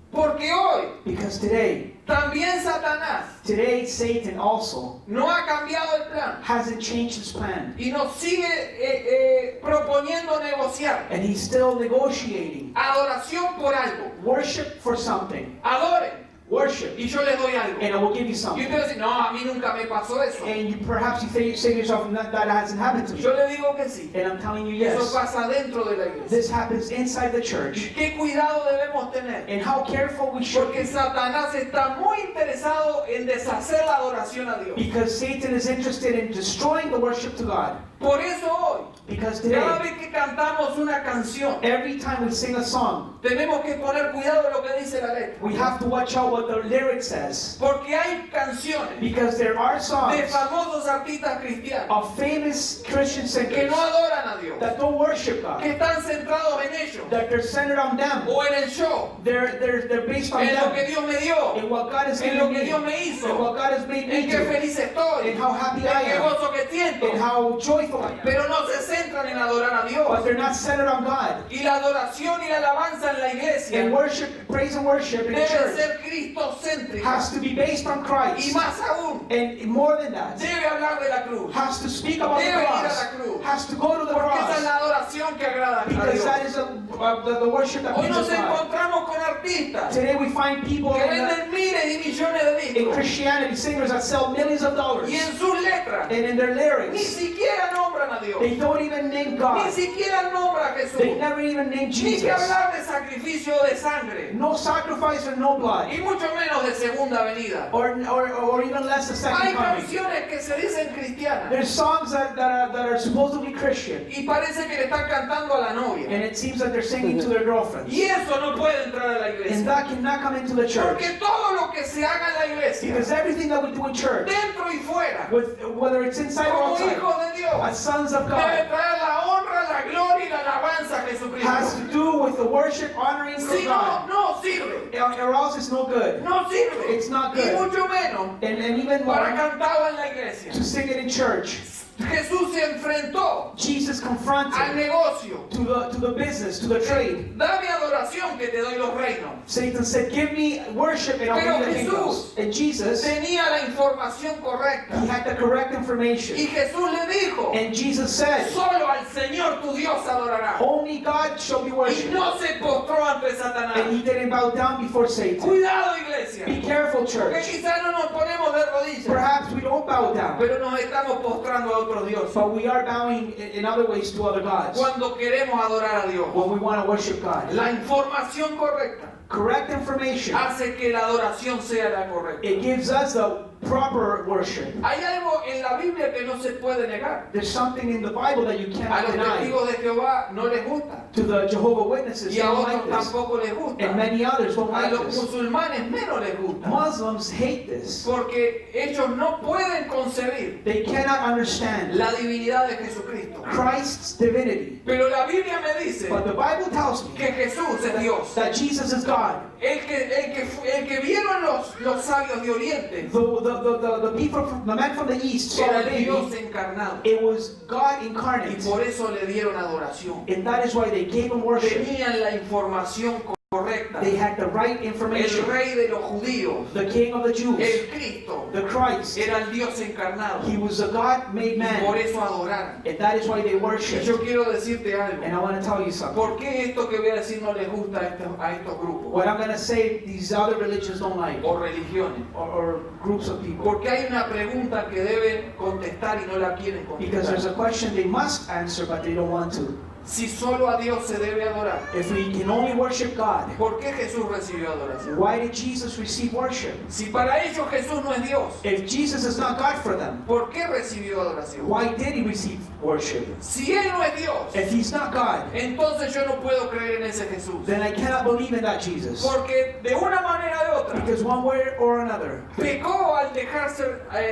Porque hoy Because today Satanás Satan also no ha cambiado el plan hasn't changed his plan. y nos sigue proponiendo negociar And he's still negotiating. adoración por algo. Worship for something. Adoren Worship. y yo les doy algo. And I will give you Y something. ustedes dicen, no, a mí nunca me pasó eso. And you perhaps you say to yourself, that hasn't happened to me. Yo le digo que sí. And I'm telling you, Eso yes. pasa dentro de la iglesia. This happens inside the church. ¿Qué cuidado debemos tener? And how careful we should Porque be. Satanás está muy interesado en deshacer la adoración a Dios. Because Satan is interested in destroying the worship to God. Por eso hoy, Because cada today, vez que cantamos una canción, every time we sing a song, tenemos que poner cuidado de lo que dice la letra. we have to watch out what the lyric says. Porque hay canciones Because there are de songs famosos artistas cristianos of famous Christian que singers no adoran a Dios, that don't worship que God, están centrados en ellos, that they're centered on them. o en el show, They're based on en lo que them, Dios me dio, in what God has en lo given que me, Dios me and hizo, what God has made me en qué do, feliz estoy, and how happy en I qué am, gozo que siento, and how joyful I am. pero no se centran en adorar a But Dios. they're not centered on God. Y la adoración y la alabanza en la iglesia And worship, praise and worship in the debe church ser cristocéntrica has to be based on y Christ. más aún, And more than that, debe hablar de la cruz, has to speak about the debe ir a la cross, cruz, has to go to the porque esa es cross, la adoración que agrada a because Dios. that is the worship that Hoy nos pleases God. encontramos con artistas Today we find people que venden miles y millones de in discos Christianity, singers that sell millions of dollars, y en sus letras and in their ni lyrics, siquiera nombran a Dios, they don't even name ni God. siquiera nombran a Jesús, They never even name ni que Jesus. hablar de sacrificio de sangre, No sacrifice and no blood, y mucho menos de segunda venida. or even less the Hay second coming. canciones que se dicen cristianas There's songs that are supposedly Christian, y parece que le están cantando a la novia. and it seems that they're singing to their girlfriends. Y eso no puede entrar a la And iglesia. that cannot come into the church. Porque todo lo que se haga en la iglesia, Because everything that we do in church, dentro y fuera, whether it's inside or como outside, hijos de Dios, as sons of debe God, traer la honra, la gloria y la alabanza a has Jesucristo. to do with the worship, honoring Si no, God. no sirve. Or else it's no good. No sirve. It's not Y good. mucho menos And even para more, cantarla en la iglesia. to sing it in church. Jesús se enfrentó Jesus al confronted negocio. to the business, to the trade. Dame adoración que te doy los reinos. Satan said, give me worship and I'll Pero give you the kingdoms. Jesús And Jesus, Tenía la información he correcta. had the correct Y information. Jesús le dijo, And Jesus said, solo al Señor Señor tu Dios adorará. Only God shall be Y worshipped. no se postró ante And Satanás. he didn't bow down before Satan. Cuidado, iglesia. Be careful, Porque church. quizás no nos ponemos de rodillas, Perhaps we don't bow down, pero nos estamos postrando a otros dioses. but we are bowing in other ways to other gods Cuando queremos adorar a Dios, when we want to worship God. la información correcta Correct information, hace que la adoración sea la correcta. it gives us the proper worship. Hay algo en la Biblia que no se puede negar. There's something in the Bible that you A cannot los deny. testigos de Jehová no les gusta. To the Jehovah Witnesses, Y they a don't otros like this. tampoco les gusta. And many others don't A like los this. musulmanes menos les gusta. Muslims hate this. Porque ellos no pueden concebir They cannot understand la divinidad de Jesucristo. Christ's divinity. Pero la Biblia me dice But the Bible tells me que Jesús es Dios. that Jesus is God. El que vieron los sabios de Oriente The men from the east saw era the el Dios baby. encarnado. It was God Y incarnate. por eso le dieron adoración. And that is why they gave him worship. Tenían la información correcta. They had the right El information. rey de los judíos, The King of the Jews, el Cristo, the Christ, era el Dios encarnado. he was a God-made Y por man. eso adoraron. And that is why they Y worship. yo quiero decirte algo. And I want to tell you something. ¿Por qué esto que voy a decir no les gusta a estos grupos What I'm going to say, these other religions don't like, o religiones? or groups of people. Porque hay una pregunta que deben contestar y no la quieren Because there's contestar. a question they must answer, but they don't want to. Si solo a Dios se debe adorar, If we can only worship God, ¿por qué Jesús recibió adoración? why did Jesus receive worship? Si para ellos Jesús no es Dios, If Jesus is not God for them, ¿por qué recibió adoración? why did he receive worship? Si Él no es Dios, If he's not God, entonces yo no puedo creer en ese Jesús. then I cannot believe in that Jesus. Porque de una manera o de otra, Because one way or another, pecó al dejarse,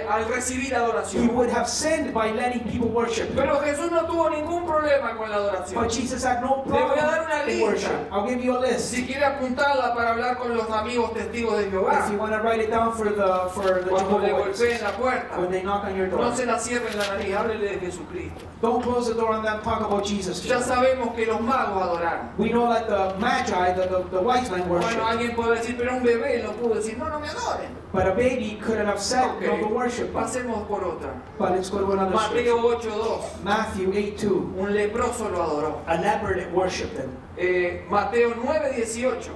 al recibir he adoración. would have sinned by letting people worship him. Pero Jesús no tuvo ningún problema con la adoración. But Jesus had no Le voy a dar una problem in lista. worship. I'll give you a list. Si quiere apuntarla para hablar con los amigos testigos de If Jehová, you want to write it down for the cuando le Jehovah golpeen Witnesses, la puerta, when they knock on your door, no se la cierren la nariz, háblele de Jesucristo. don't close the door on them. Talk about Jesus. to Ya them. sabemos que los magos adoraron. We know that the Magi, the wise men Bueno, worship, alguien puede decir, pero un bebé no pudo decir, no, no me adoren. but a baby couldn't have said Ok, no to worship. pasemos por otra. But let's go to another scripture. Mateo 8:2, Matthew 8:2. un leproso lo adoró. A leopard worshipped him. Mateo 9:18,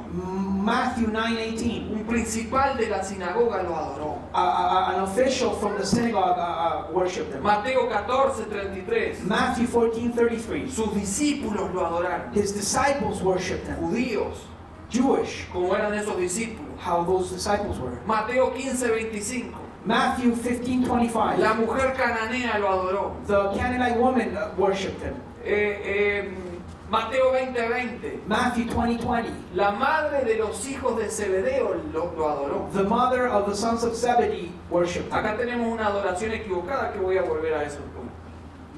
Matthew 9:18. un principal de la sinagoga lo adoró. An official from the synagogue worshipped him. Mateo 14:33, Matthew 14:33. sus discípulos lo adoraron. His disciples worshipped him. Judíos, Jewish, como eran esos discípulos. how those disciples were. Mateo 15:25, Matthew 15:25. la mujer cananea lo adoró. The Canaanite woman worshipped him. Mateo 20:20, Matthew 20:20. la madre de los hijos de Zebedeo lo adoró. The mother of the sons of Zebedee worshipped him. Acá tenemos una adoración equivocada que voy a volver a eso.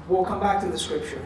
We'll come back to the scripture.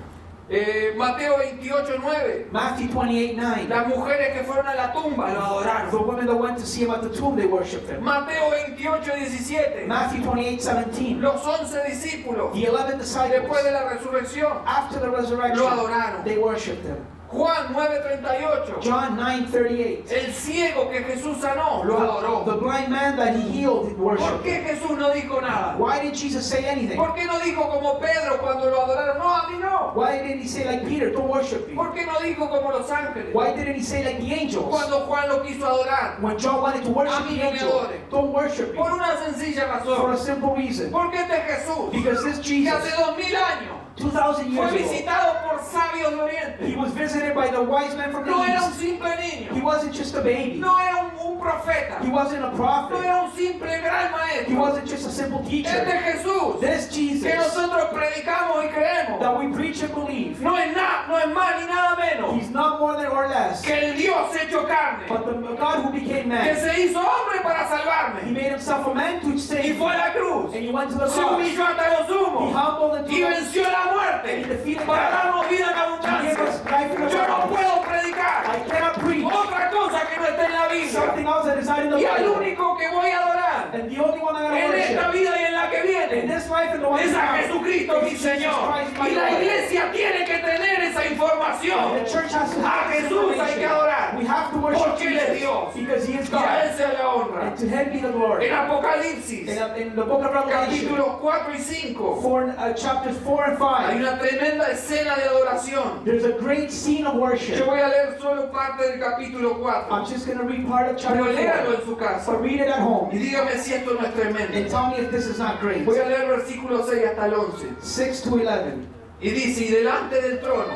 Mateo 28:9, Matthew 28:9. las mujeres que fueron a la tumba lo adoraron. The women that went to see him at the tomb, they worshipped him. Mateo 28:17, Matthew 28:17. los 11 discípulos The 11 después disciples, de la resurrección after the lo resurrection, adoraron. they worshipped him. Juan 9:38, John 9:38. el ciego que Jesús sanó lo adoró. The blind man that he healed ¿Por worshipped qué him. Jesús no dijo nada? Why did Jesus say anything? ¿Por qué no dijo como Pedro cuando lo adoraron? No, a mí no. Why didn't he say like Peter, don't worship me? ¿Por qué no dijo como los ángeles? Why didn't he say like the angels? Cuando Juan lo quiso adorar. When John wanted to A worship mí the no me angel, adoren. don't worship me. Por una sencilla For a razón. simple reason. Porque este Jesús, Because this que hace Jesus, 2000 años, 2,000 fue years ago, visitado por sabios de Oriente. he was visited by the wise men from the No era un east. simple He niño. wasn't just a baby. No era un profeta. He wasn't a No prophet. era un simple gran He maestro. wasn't just a simple Este teacher. Jesús This que Jesus nosotros predicamos y creemos that we preach and believe, no es más ni nada menos he's not more than or less, que el Dios hecho carne, but the God who became que man. se hizo hombre para He salvarme made himself a man to y save fue a you. la cruz, And he went to the se cross. humilló hasta lo He sumo humbled and y venció la and he muerte defeated para death. darnos vida en To give abundancia. us life in Yo no abundance. puedo predicar I cannot preach otra cosa que no esté en la Biblia, something else that is not in the y al Bible. único que voy a adorar And the only one I'm going to en esta worship vida y en la que in viene This life and the one Es a now Jesucristo mi is Jesus Señor. Christ, my Y la Lord. iglesia tiene que tener esa información. The church has to A have this Jesús hay que information. adorar. We have to worship Porque Él es Jesus Dios. because He is Y a Él God. se le honra. And to Him be the glory. En Apocalipsis, In the book of Revelation, capítulos 4 y 5, chapters 4 and hay 5, una tremenda escena de adoración. there's a great scene of Yo worship. voy a leer solo parte del capítulo 4. I'm just going to read part of chapter Pero léalo 4. en su casa. So read it at home Y dígame si esto no es and tremendo. tell me if this is not great. Voy a leer versículo 6 hasta el 11. 6 to 11. Y dice, y delante del trono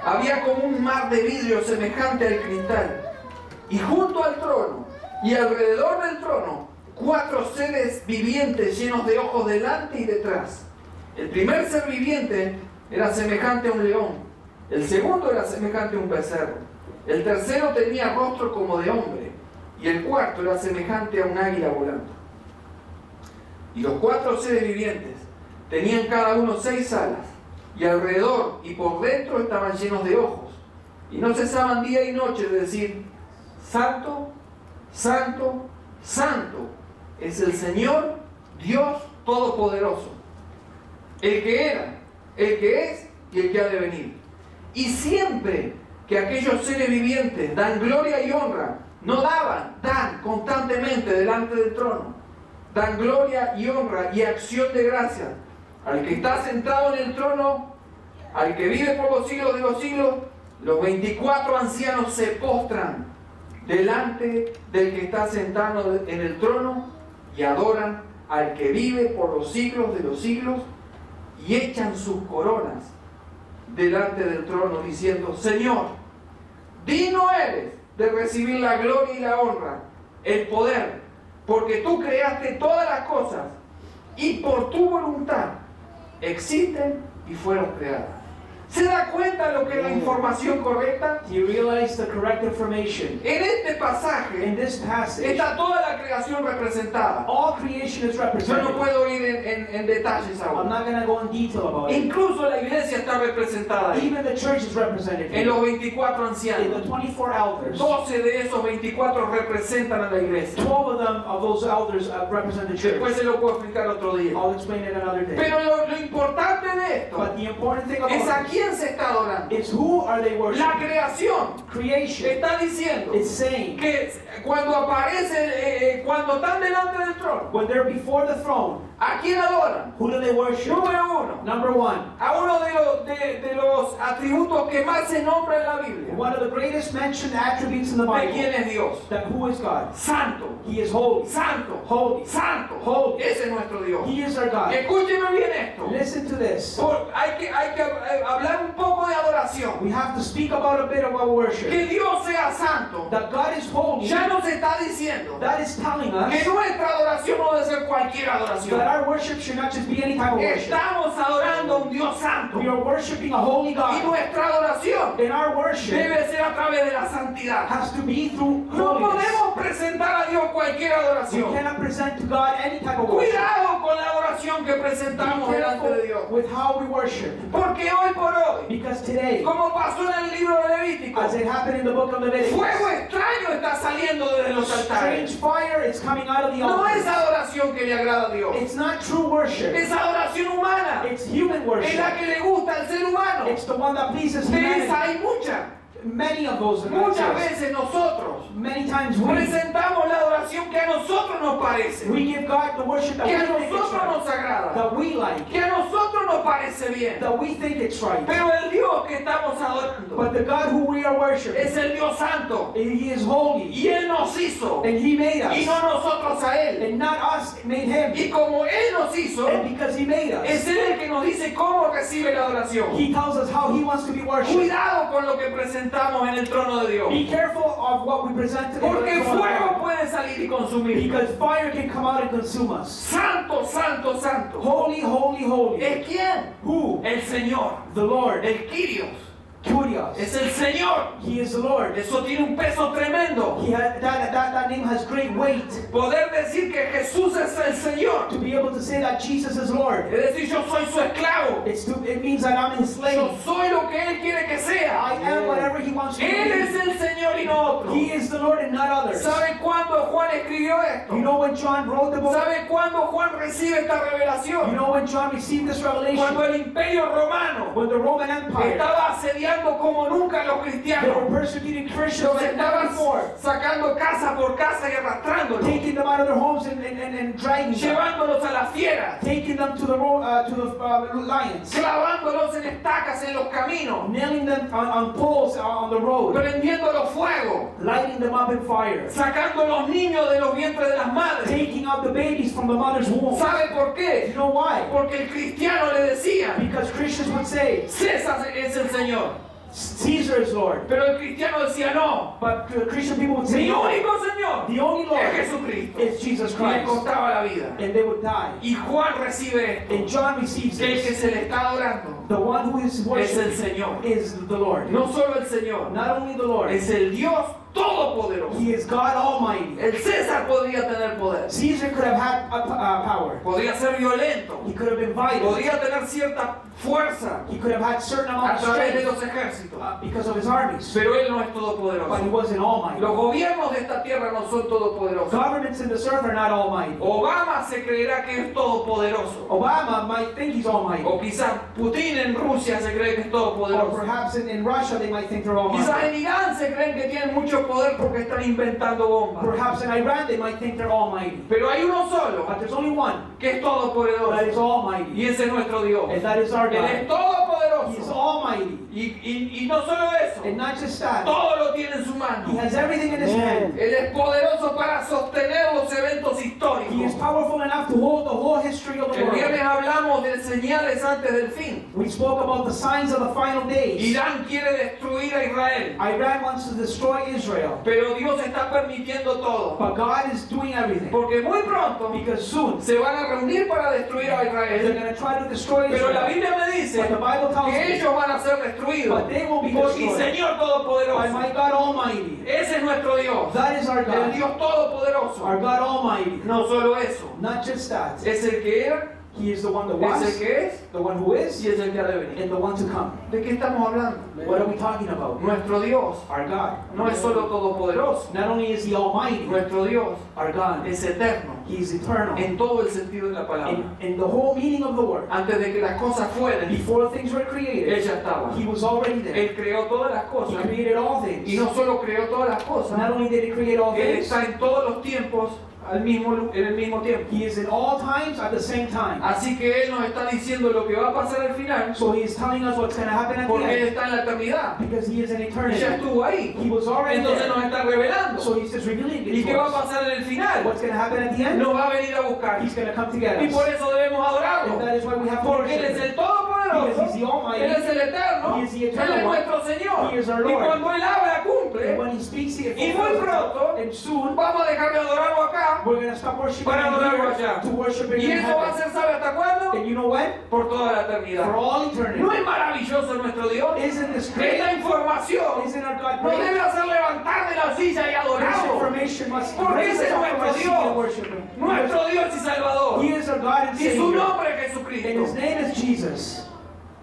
había como un mar de vidrio semejante al cristal. Y junto al trono y alrededor del trono, 4 seres vivientes llenos de ojos delante y detrás. El primer ser viviente era semejante a un león. El segundo era semejante a un becerro. El tercero tenía rostro como de hombre. Y el cuarto era semejante a un águila volando. Y los 4 seres vivientes tenían cada uno 6 alas, y alrededor y por dentro estaban llenos de ojos, y no cesaban día y noche de decir, Santo, Santo, Santo es el Señor Dios Todopoderoso, el que era, el que es y el que ha de venir. Y siempre que aquellos seres vivientes dan gloria y honra, dan constantemente delante del trono, dan gloria y honra y acción de gracias al que está sentado en el trono, al que vive por los siglos de los siglos. Los 24 ancianos se postran delante del que está sentado en el trono y adoran al que vive por los siglos de los siglos, y echan sus coronas delante del trono diciendo, Señor, digno eres de recibir la gloria y la honra, el poder, porque tú creaste todas las cosas y por tu voluntad existen y fueron creadas. ¿Se da cuenta lo que es la información correcta? Do you realize the correct information? En este In pasaje this passage, está toda la creación representada. all creation is Yo no represented. puedo ir en detalles I'm ahora. not going to go in detail about it. Incluso la iglesia está representada ahí. Even the church is represented En here. los 24 In the ancianos. 24 elders, 12 de esos 24 representan a la iglesia. 12 of them, of those elders, represent the church. Después se lo puedo explicar otro día. I'll explain it another day. Pero lo importante de esto But the important thing es a about quién se está adorando. it is who are they La worshiping? creación Creation. está diciendo It's saying que cuando aparece, cuando están delante del trono, when they're before the throne, ¿a quién adoran? who do they worship? Número 1, Number one, a uno de los atributos que más se nombra en la Biblia. one of the greatest mentioned attributes in the ¿De quién Bible. es Dios? That who is God? Santo, He is holy. santo, Holy. santo. Holy. Ese es nuestro Dios. He is our God. Escúcheme bien esto. Listen to this. Hay que hablar un poco de adoración. We have to speak about a bit about worship. Que Dios sea santo. That God is holy. Ya nos está diciendo That is telling us que nuestra adoración no debe ser cualquier adoración. that our worship should not just be any type of worship. Estamos adorando a un Dios santo. We are worshiping a holy Y God. nuestra adoración And our worship debe ser a través de la santidad. has to be through No holiness. podemos presentar a Dios cualquier We adoración. cannot present to God any type of worship. Cuidado con la adoración que presentamos Be delante de Dios. careful with how we worship. Porque hoy por hoy, Because today, como pasó en el libro de Levítico, as it happened in the book of Leviticus, fuego extraño está saliendo desde los altares. strange fire is coming out of the No es altar. adoración que le agrada a Dios. It's not true worship. Es adoración humana. It's human Es worship. la que le gusta al ser humano. It's the one that pleases De humanity. esa hay mucha. Many of those Muchas exist. veces nosotros Many times we presentamos la adoración que a nosotros nos parece, give God the worship that que we a think it's nosotros right, nos agrada, that we like, que a nosotros nos parece bien. that we think it's right. Pero el Dios que estamos adorando But the God who we are worshiping, es el Dios santo. He is holy, Y Él nos hizo. and He made Y us, no nosotros a Él. and not us made Him. Y como Él nos hizo, And because He made es us, Él el que nos dice cómo recibe la adoración. He tells us how He wants to be worshipped. Cuidado con lo que presentamos en el trono de Dios. Be careful of what we present to Porque the fuego puede salir y consumir. because fire can come out and consume us. Santo, santo, santo. Holy, holy, holy. ¿Es quién? Who? El Señor. The Lord. El Kyrios. Kyrios. Es el Señor. He is the Lord. Eso tiene un peso tremendo. That name has great weight. Poder decir que Jesús es el Señor. To be able to say that Jesus is Lord, Es decir, yo soy su esclavo. it means that I'm His slave. Yo soy lo que Él quiere que sea. I am whatever He wants wants to Él es believe. el Señor y no otro. He is the Lord and not others. ¿Sabe cuándo Juan escribió esto? You know when John wrote the book? ¿Sabe cuándo Juan recibe esta You revelación? know when John received this revelation? Cuando el Imperio Romano When the Roman Empire, estaba asediando como nunca a los they were cristianos. persecuting Christians Los like never estaban before, sacando casa por casa y arrastrándolos, taking them out of their homes and dragging them, llevándolos a las fieras, taking them to the lions, clavándolos en estacas en los caminos, nailing them on poles on the road, prendiéndolos fuego, lighting them up in fire, sacando los niños de los vientres de las madres. taking out the babies from the mother's womb. ¿Sabe por You qué? know why? Porque el cristiano le decía, Because Christians would say, César es el Señor. Caesar is Lord. Pero el cristiano decía, no, But Christian people would say, mi único Señor the only es Lord Jesucristo. is Jesus Y le Christ. costaba la vida. And they would die. Y Juan recibe esto, And John receives que el que this. se le está adorando The one who is es el worshipped Señor. is the Lord. No solo el Señor, Not only the Lord, es el Dios todopoderoso. He is God Almighty. El César podría tener poder, Caesar could have had power. podría ser violento, He could have been violent. podría tener cierta fuerza He could have had certain a amount of través de strength los ejércitos, because of his armies. pero él no es But he todopoderoso. wasn't almighty. Los gobiernos de esta tierra no son todopoderosos. Governments in this earth are not almighty. Obama se creerá que es todopoderoso, Obama might think he's almighty. o quizás Putin en Rusia se cree que es Or todopoderoso. perhaps in Russia they might think they're Quizás almighty. en Irán se creen que tienen mucho poder porque están inventando bombas. Perhaps in Iran they might think they're almighty. Pero hay uno solo But there's only one que es that todopoderoso, is almighty. y ese es nuestro Dios. And that is our Él es God. He is todopoderoso. almighty. Y no solo eso, And not just that, todo lo tiene en su He mano. has everything in His hand. Él es poderoso para sostener los eventos He is históricos. powerful enough to hold the whole history of the El viernes world. hablamos de señales antes del fin. We spoke about the signs of the final days. Irán quiere destruir a Israel, Iran wants to destroy Israel. pero Dios está permitiendo todo. But God is doing everything. Porque muy pronto Because soon se van a reunir para destruir a they're Israel, going to try to destroy pero la Israel. Biblia me dice But the Bible tells que me ellos van a ser destruidos But they will be por mi destroyed Señor by Todopoderoso. my God Almighty. Ese es nuestro Dios, That is our el God. Dios Todopoderoso. Our God Almighty. No solo eso, Not just that. es el que era, He is the one that es el was, que es the one who is, y es el que ha de venir. and the one to come. ¿De qué estamos hablando? What are we talking about? Nuestro Dios Our God. no es solo todopoderoso, Not only is He Almighty, nuestro Dios our God, es eterno He is eternal. en todo el sentido de la palabra. In the whole meaning of the word. Antes de que las cosas fueran, Before things were created, Él ya estaba. He was already there. Él creó todas las He cosas, created all things. y no solo creó todas las cosas, Not only did He create all Él things, está en todos los tiempos en el mismo tiempo. He is in all times at the same time. Así que Él nos está diciendo lo que va a pasar al final, So He is telling us what's going to happen at the porque Él end. está en la eternidad. Because He is in Y ya eternity. estuvo ahí. He was already Entonces there. nos está revelando. So He's just revealing ¿Y it qué to va a us. pasar en el final? What's going to happen at the end? Nos va a venir a buscar. He's going to come to get Y por us. eso debemos And adorarlo. that is why we have to Porque Él worship es el Him. Todopoderoso. Because He's the Almighty. Él es el Eterno. He is the Él Eternal es One. nuestro Señor. He is our Y Lord. cuando Él habla, And cumple. when He speaks, He Y muy pronto and soon vamos a dejar de adorarlo acá. we're going to stop worshiping Para Him adorarlo here allá. to worship Him Y in eso va a heaven. ser, ¿sabe hasta cuándo? And you know when? Por toda la For eternidad. all eternity. ¿No es maravilloso nuestro Dios? Isn't this great? Esta información Isn't our God nos great? debe hacer levantar de la silla y This adorarlo. information must Porque raise ese us es up from nuestro our seat Dios. and worship Him. Nuestro Dios y Salvador. He is our God and Y su Savior. nombre es And Jesucristo. His name is Jesus.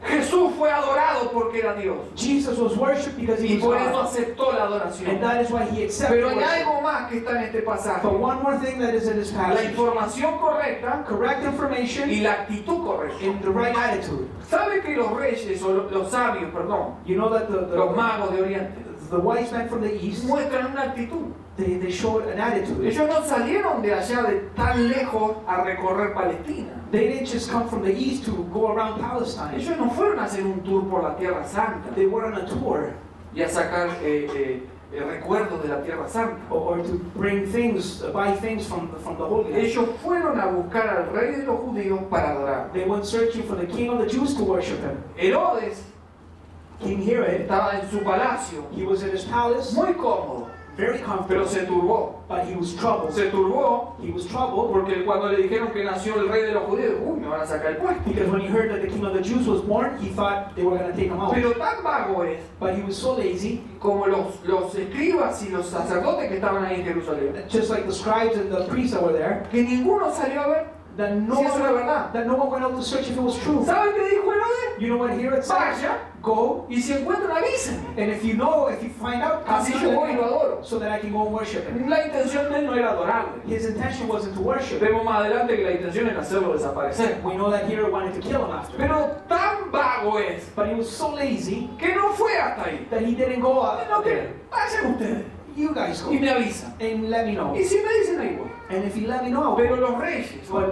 Jesús fue adorado porque era Dios. Jesus was worshipped because He Y was por eso God. aceptó la And adoración. that is why He accepted Pero hay worship. algo más que está en este pasaje. But one more thing that is in this La passage. información correcta Correct information y la actitud correcta. in the right attitude. ¿Sabe que los reyes, o los sabios, perdón, You know that los magos de Oriente, the wise men from the east, muestran una actitud? they showed an attitude. Ellos no salieron de allá de tan lejos a recorrer Palestina. They didn't just come from the east to go around Palestine. Ellos no fueron a hacer un tour por la Tierra Santa They were on a tour y a sacar recuerdos de la Tierra Santa. or to bring things, buy things from the Holy Land. Ellos fueron a buscar al rey de los judíos para adorar. They went searching for the king of the Jews to worship him. Herodes King Herod, estaba en su palacio, he was in his palace, muy cómodo, very pero comfortable, se turbó. but he was troubled. Se turbó He was troubled porque cuando le dijeron que nació el rey de los judíos, uy, me van a sacar el puesto. because when he heard that the king of the Jews was born, he thought they were going to take him out. Pero tan vago es But he was so lazy, como los escribas y los sacerdotes que estaban ahí en Jerusalén, just like the scribes and the priests that were there, que ninguno salió a ver that no si eso era one, verdad. that no one went out to search if it was true. ¿Saben qué dijo Herodes? You know what here it says? vaya Go, y si encuentran avísenme. and if you know, if you find out, come Así to yo me, voy y lo adoro. so that I can go and worship him. La intención de él no era adorarle. His intention wasn't to worship him. Vemos más adelante que la intención era hacerlo desaparecer. We know that here he wanted to kill him after. Pero tan vago es But he was so lazy que no fue hasta ahí. that he didn't go up No, que there. vayan ustedes You guys go y me avisan. and let me know. Y si me dicen ahí voy. And if you let me know, Pero los reyes,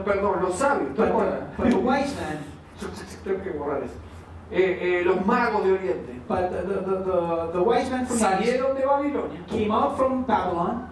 perdón, los sabios, but the wise man, tengo que borrar eso. Los magos de Oriente but the wise man from the east salieron de Babilonia came out from Babylon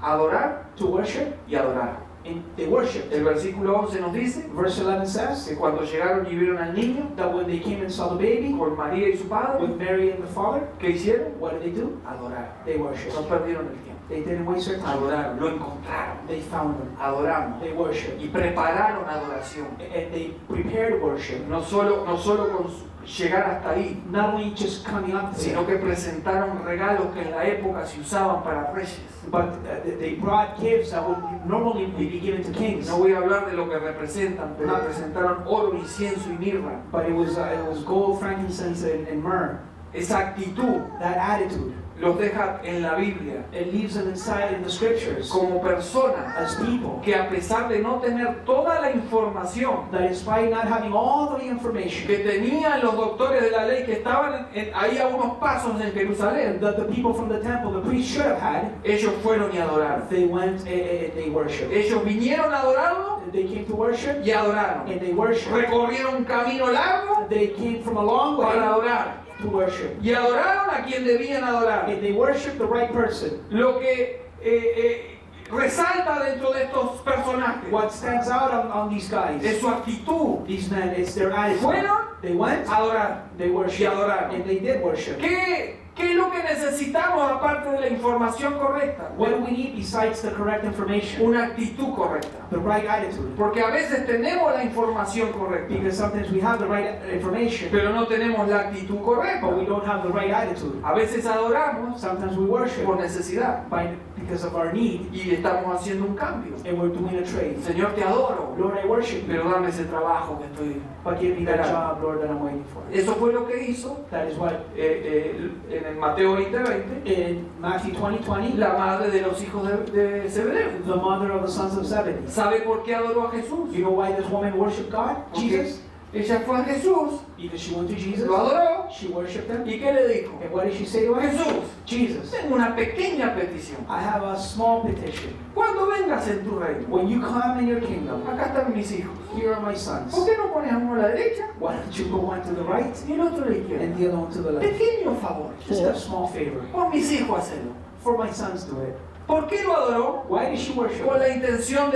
a adorar to worship, y adorar. and they worshipped. El versículo 11 nos dice Verse 11 says que cuando llegaron y vieron al niño that when they came and saw the baby con María y su padre, with Mary and the father, ¿qué hicieron? what did they do? Adorar. They worshipped. No perdieron el tiempo. They didn't waste their time. Adoraron, lo encontraron, They found him. adoramos They worshipped. y prepararon adoración. And they prepared worship. No solo con llegar hasta ahí, Not only just coming up to sino them, que presentaron regalos que en la época se usaban para reyes. but they brought gifts that would normally be given to kings. No voy a hablar de lo que representan, pero presentaron oro, incienso y mirra. But it was gold, frankincense, and myrrh. Esa actitud That attitude, los deja en la Biblia it leaves them inside in the scriptures como personas as people que a pesar de no tener toda la información that despite not having all the information que tenían los doctores de la ley que estaban ahí a unos pasos en Jerusalén, that the people from the temple, the priests should have had, ellos fueron y adoraron. they went and they worshipped. Ellos vinieron a adorarlo They came to worship y adoraron. and they worshipped. Recorrieron un camino largo They came from a long para way adorar. to worship. Y adoraron a quien debían adorar. And they worshiped the right person. Lo que resalta dentro de estos personajes What stands out on these guys, es su actitud. these men, it's their attitude. Fueron They went, a adorar. they worshipped, Y adoraron. and they did worship. ¿Qué es lo que necesitamos aparte de la información correcta? What do we need besides the correct information? Una actitud correcta. The right attitude. Porque a veces tenemos la información correcta, Because sometimes we have the right information, pero no tenemos la actitud correcta. but we don't have the right attitude. A veces adoramos Sometimes we worship por necesidad because of our need, y estamos haciendo un cambio. and we're doing a trade. Señor, te adoro, Lord, I worship you, pero dame ese trabajo que estoy... but give me that Esperando. job, Lord, that I'm waiting for. Eso fue lo que hizo That is what en el Mateo 20:20 in Matthew 20:20, la madre de los hijos de Zebedeo. the mother of the sons of Zebedee. ¿Sabe por qué adoró a Jesús? You know why this woman worshiped God? Porque Jesus? ella fue a Jesús, Because she went to Jesus, lo adoró she worshipped him. y ¿qué le dijo? And what did she say to him? Jesús, Jesus, tengo una pequeña petición. I have a small petition. Cuando vengas en tu reino, When you come in your kingdom, acá están mis hijos. here are my sons. ¿Por qué no pones a uno a la derecha Why don't you go one to the right y el otro a la izquierda? and the other one to the left? Pequeño favor. Just a small favor. Por mis hijos hacerlo. For my sons do it. ¿Por qué lo adoró? Why did she worship? Con la intención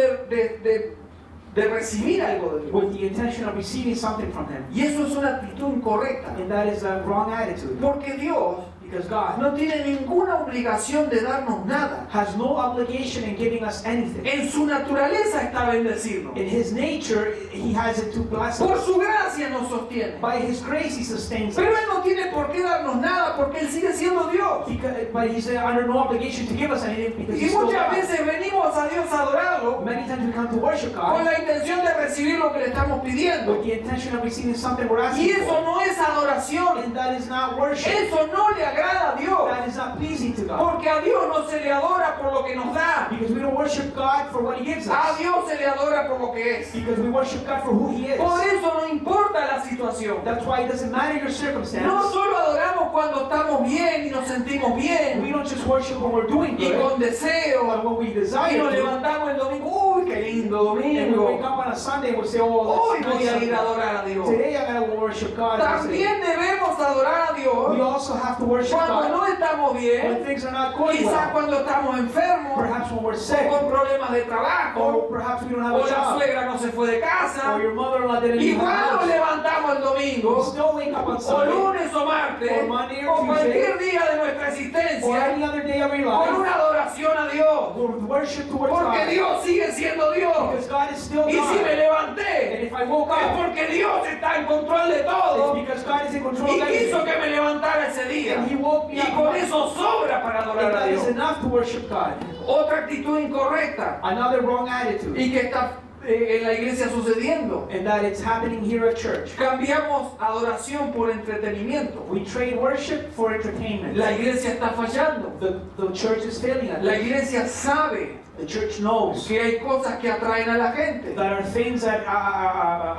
de recibir algo de Dios. With the intention of receiving something from him. Y eso es una actitud incorrecta. And that is a wrong attitude. Porque Dios Because God no tiene ninguna obligación de darnos nada. has no obligation in giving us anything. En su naturaleza está bendecirnos. In his nature, he has it to bless Por us. su gracia nos sostiene. By his grace, he sustains Pero us. Él no tiene por qué darnos nada porque Él sigue siendo Dios. But he's under no obligation to give us anything because Y he's still muchas God. veces venimos a Dios a adorarlo Many times we come to worship con God la intención de recibir lo que le estamos pidiendo. with the intention of receiving something we're Y asking eso for. no es adoración. And that is not worship. Eso no le agrada a Dios. That is not pleasing to God. Porque a Dios no se le adora por lo que nos da. Because we don't worship God for what he gives A us. Dios se le adora por lo que es. Because we worship God for who he is. Por eso no importa la situación. That's why it doesn't matter your No circumstance. solo adoramos cuando estamos bien y nos sentimos We bien don't just worship when we're doing y good, con deseo but when we y desire nos to. levantamos el domingo. Uy, qué lindo And we wake domingo. up on a Sunday and we say, oh, Hoy that's voy a ir a nice. adorar a Dios. Today I gotta worship God. También debemos adorar a We Dios also have to worship cuando God no estamos when bien, things are not going quizás well. cuando estamos enfermos Perhaps when we're o sick, con problemas de or trabajo perhaps we don't have o a la job, suegra no se fue de casa. or your mother-in-law didn't leave the Igual nos house. levantamos el We domingo still wake up on o Sunday, lunes o martes or Monday or o cualquier día de nuestra or existencia any other day of your con life, una adoración a Dios. with worship towards Porque God. Dios sigue siendo Dios. Because God is still Y si me God. And levanté if I woke es up, porque Dios está en control de it's todo because God is in control y of quiso everything. que me levantara ese día. And he woke me Y up. con eso sobra para And adorar a that is Dios. enough to worship God. Otra actitud incorrecta Another wrong attitude. y que está en la iglesia sucediendo. and that it's happening here at church. Cambiamos adoración por entretenimiento. We trade worship for entertainment. La iglesia está fallando. The church is failing at La this. iglesia sabe The church knows que hay cosas que atraen a la gente. that are things that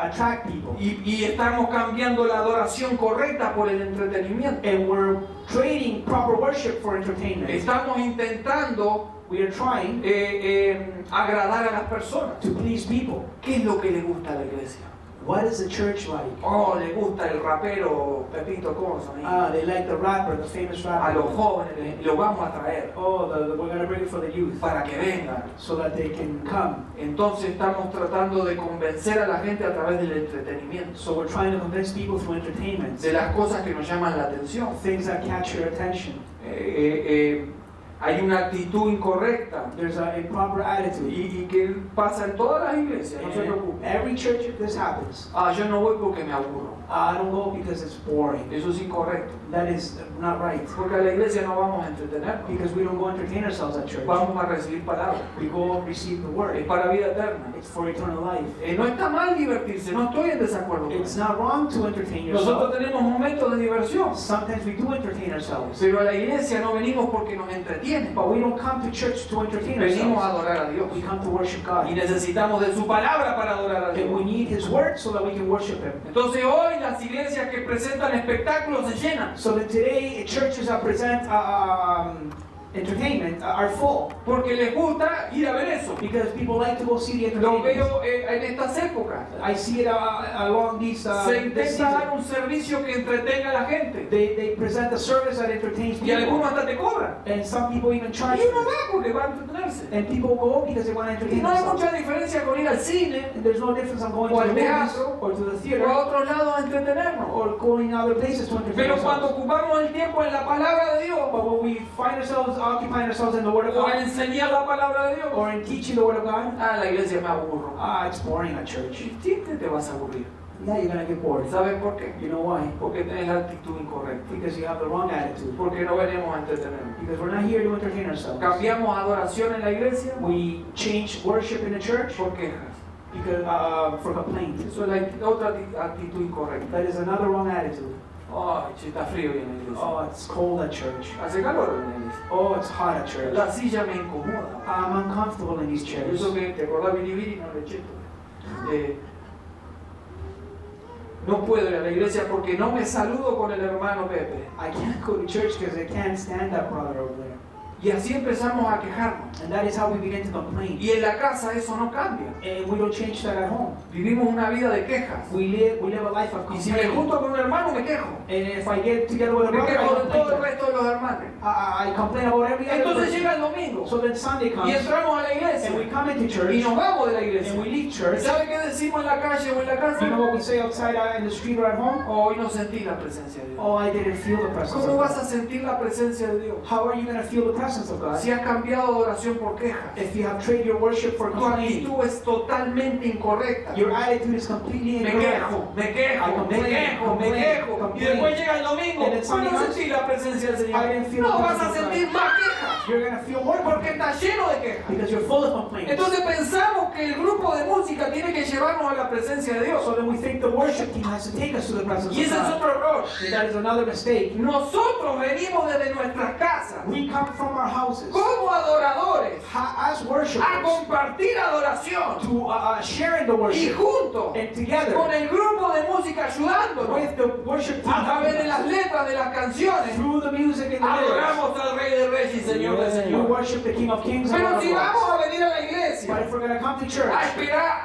attract people. Y estamos cambiando la adoración correcta por el entretenimiento. And we're trading proper worship for entertainment. Estamos intentando We are trying agradar a las personas. to please people. ¿Qué es lo que le gusta a la iglesia? What is the church like? Oh, le gusta el rapero Pepito Cosa. They like the rapper, the famous A rapper. los jóvenes lo vamos a traer Oh, we're going to bring it for the youth para que vengan. so that they can come. Entonces estamos tratando de convencer a la gente a través del entretenimiento, So we're trying to convince people through entertainment, de las cosas que nos llaman la atención. things that catch your attention. Hay una actitud incorrecta There's a improper attitude. y que pasa en todas las iglesias, no se In preocupe. every church this happens. Yo no voy porque me aburro. I don't go because it's boring. Eso es incorrecto. That is not right. Porque a la iglesia no vamos a entretenernos. Because we don't go entertain ourselves at church. Vamos a recibir palabras. We go and receive the Es word. para vida eterna. It's for eternal life. No está mal divertirse, no estoy en desacuerdo con It's eso. not wrong to entertain Nosotros yourself. tenemos momentos de diversión, Sometimes we do entertain ourselves. pero a la iglesia no venimos porque nos entretienen. But we don't come to church to entertain Venimos a ourselves. adorar a Dios. We come to worship God. Y necesitamos de su palabra para adorar a And we Dios. need His word so that we can worship Him. Entonces hoy las iglesias que presentan espectáculos se llenan. So that today churches that present entertainment are full. Porque les gusta ir a ver eso. Because people like to go see the Lo entertainment. veo en estas épocas. I see it along these Se this intenta dar season. un servicio que entretenga a la gente. They present a service that entertains Y algunos people. hasta te cobran. And some people even charge Y uno for it. va porque va a entretenerse. And people go because they want to Y entertain no hay themselves. mucha diferencia con ir al cine And there's no difference on going O to al the movies teatro, or to the o a theater otros lados a entretenernos. or going other places to entertain Pero cuando ourselves. ocupamos el tiempo en la palabra de Dios But when we find ourselves occupying ourselves in the Word of o en God enseñar la palabra de Dios, or in teaching the Word of God, la iglesia me aburro. it's boring at church. Sí, te vas a aburrir. Yeah, you're gonna get bored. ¿Sabes por qué? You know why? Porque tenés la actitud incorrecta. Because you have the wrong attitude. Porque no venimos a entretenernos. Because we're not here to entertain ourselves. Cambiamos adoración en la iglesia We change worship in the church por quejas. because for complaint. Eso es la otra actitud incorrecta. That is another wrong attitude. Ay, che, está frío hoy en la iglesia. Oh, it's cold at church. Hace calor en la iglesia. Oh, it's hot at church. La silla me incomoda. I'm uncomfortable in these chairs. Eso que te acordás, Viri, no le eché. No puedo ir a la iglesia porque no me saludo con el hermano Pepe. I can't go to church because I can't stand that brother over there. Y así empezamos a quejarnos. And that is how we begin to complain. Y en la casa eso no cambia. And we don't change that at home. Vivimos una vida de quejas. We live a life of Y si me complaining. junto con un hermano me quejo. And if I get together with a Me brother, I quejo de todo el complain. resto de los hermanos. I complain about every other Entonces person. llega el domingo So then Sunday y comes entramos a la iglesia and we come into y church nos vamos de la and iglesia. we leave ¿Y church. sabe qué decimos en la calle o en la You know casa? what we say outside in the street or at home? Hoy no sentí la presencia de Dios. Oh, I didn't feel the presence ¿Cómo of vas a God. sentir la presencia de Dios? How are you going to feel the presence of God Si has cambiado adoración por quejas. if you have traded your worship for Tu complaining? actitud es totalmente incorrecta. Your attitude is completely Me incorrect. quejo, me quejo, I me complain, quejo, me complain, quejo. Y complain. después llega el domingo. And then Sunday No comes, sentí la presencia del I Señor. didn't feel No the vas a presence of sentir God. más quejas. You're going to feel more Porque está lleno de quejas. because you're full of complaints. Entonces pensamos que el grupo de música tiene que llevarnos a la presencia de Dios. So then we think the worship team has to take us to the presence Y of ese es God. otro error. And that is another mistake. Nosotros venimos desde nuestras casas We come from our houses como adoradores as a worshipers compartir adoración to share in the y worship juntos and together con el grupo de música ayudándonos with the worship team a través de las letras de las canciones. through the music and the lyrics. Adoramos al Rey de Reyes y Señor de You Señores. worship the King of Kings and Pero Lord of si vamos Lords. a venir a la But iglesia if we're going to come to church a esperar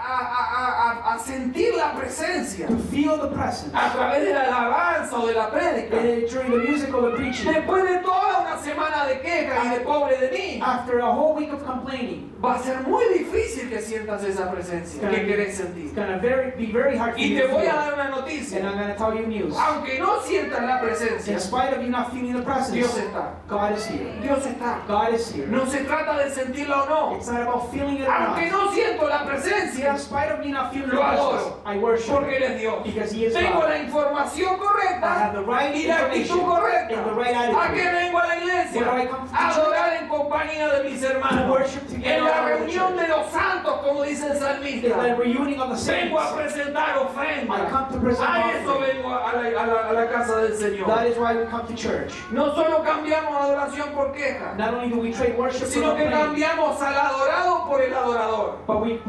a sentir la presencia to feel the presence a través de la alabanza o de la prédica, during the music or the preaching, después de toda una semana de quejas y de pobre de mí, after a whole week of complaining, va a ser muy difícil que sientas esa presencia que querés sentir. it's going to be very hard for Y you te to voy a feel. dar una And noticia. I'm going to tell you news. Aunque no sientas la presencia, In spite of you not feeling the Dios presence, está. God is here. Dios está. God is here. No se trata de sentirla o no. It's not about feeling it or Aunque not. no siento la presencia, In spite of me not feeling the lo presence, adoro. I worship porque Him Él es Dios. because He is Tengo God. la información I correcta have the right y la actitud information correcta. and the right ¿A qué attitude. vengo a la iglesia? Where do I come to A church? adorar en compañía compañía de mis hermanos, worship together en la with the reunión church. de los santos, como dice el In the salmista. reuniting of the saints, Vengo a presentar I ofrenda. come to present A eso offering. vengo a la casa del Señor. That is why we come to church. No solo cambiamos adoración por queja, Not only do we trade worship for sino que complaining, cambiamos al adorado por el adorador. but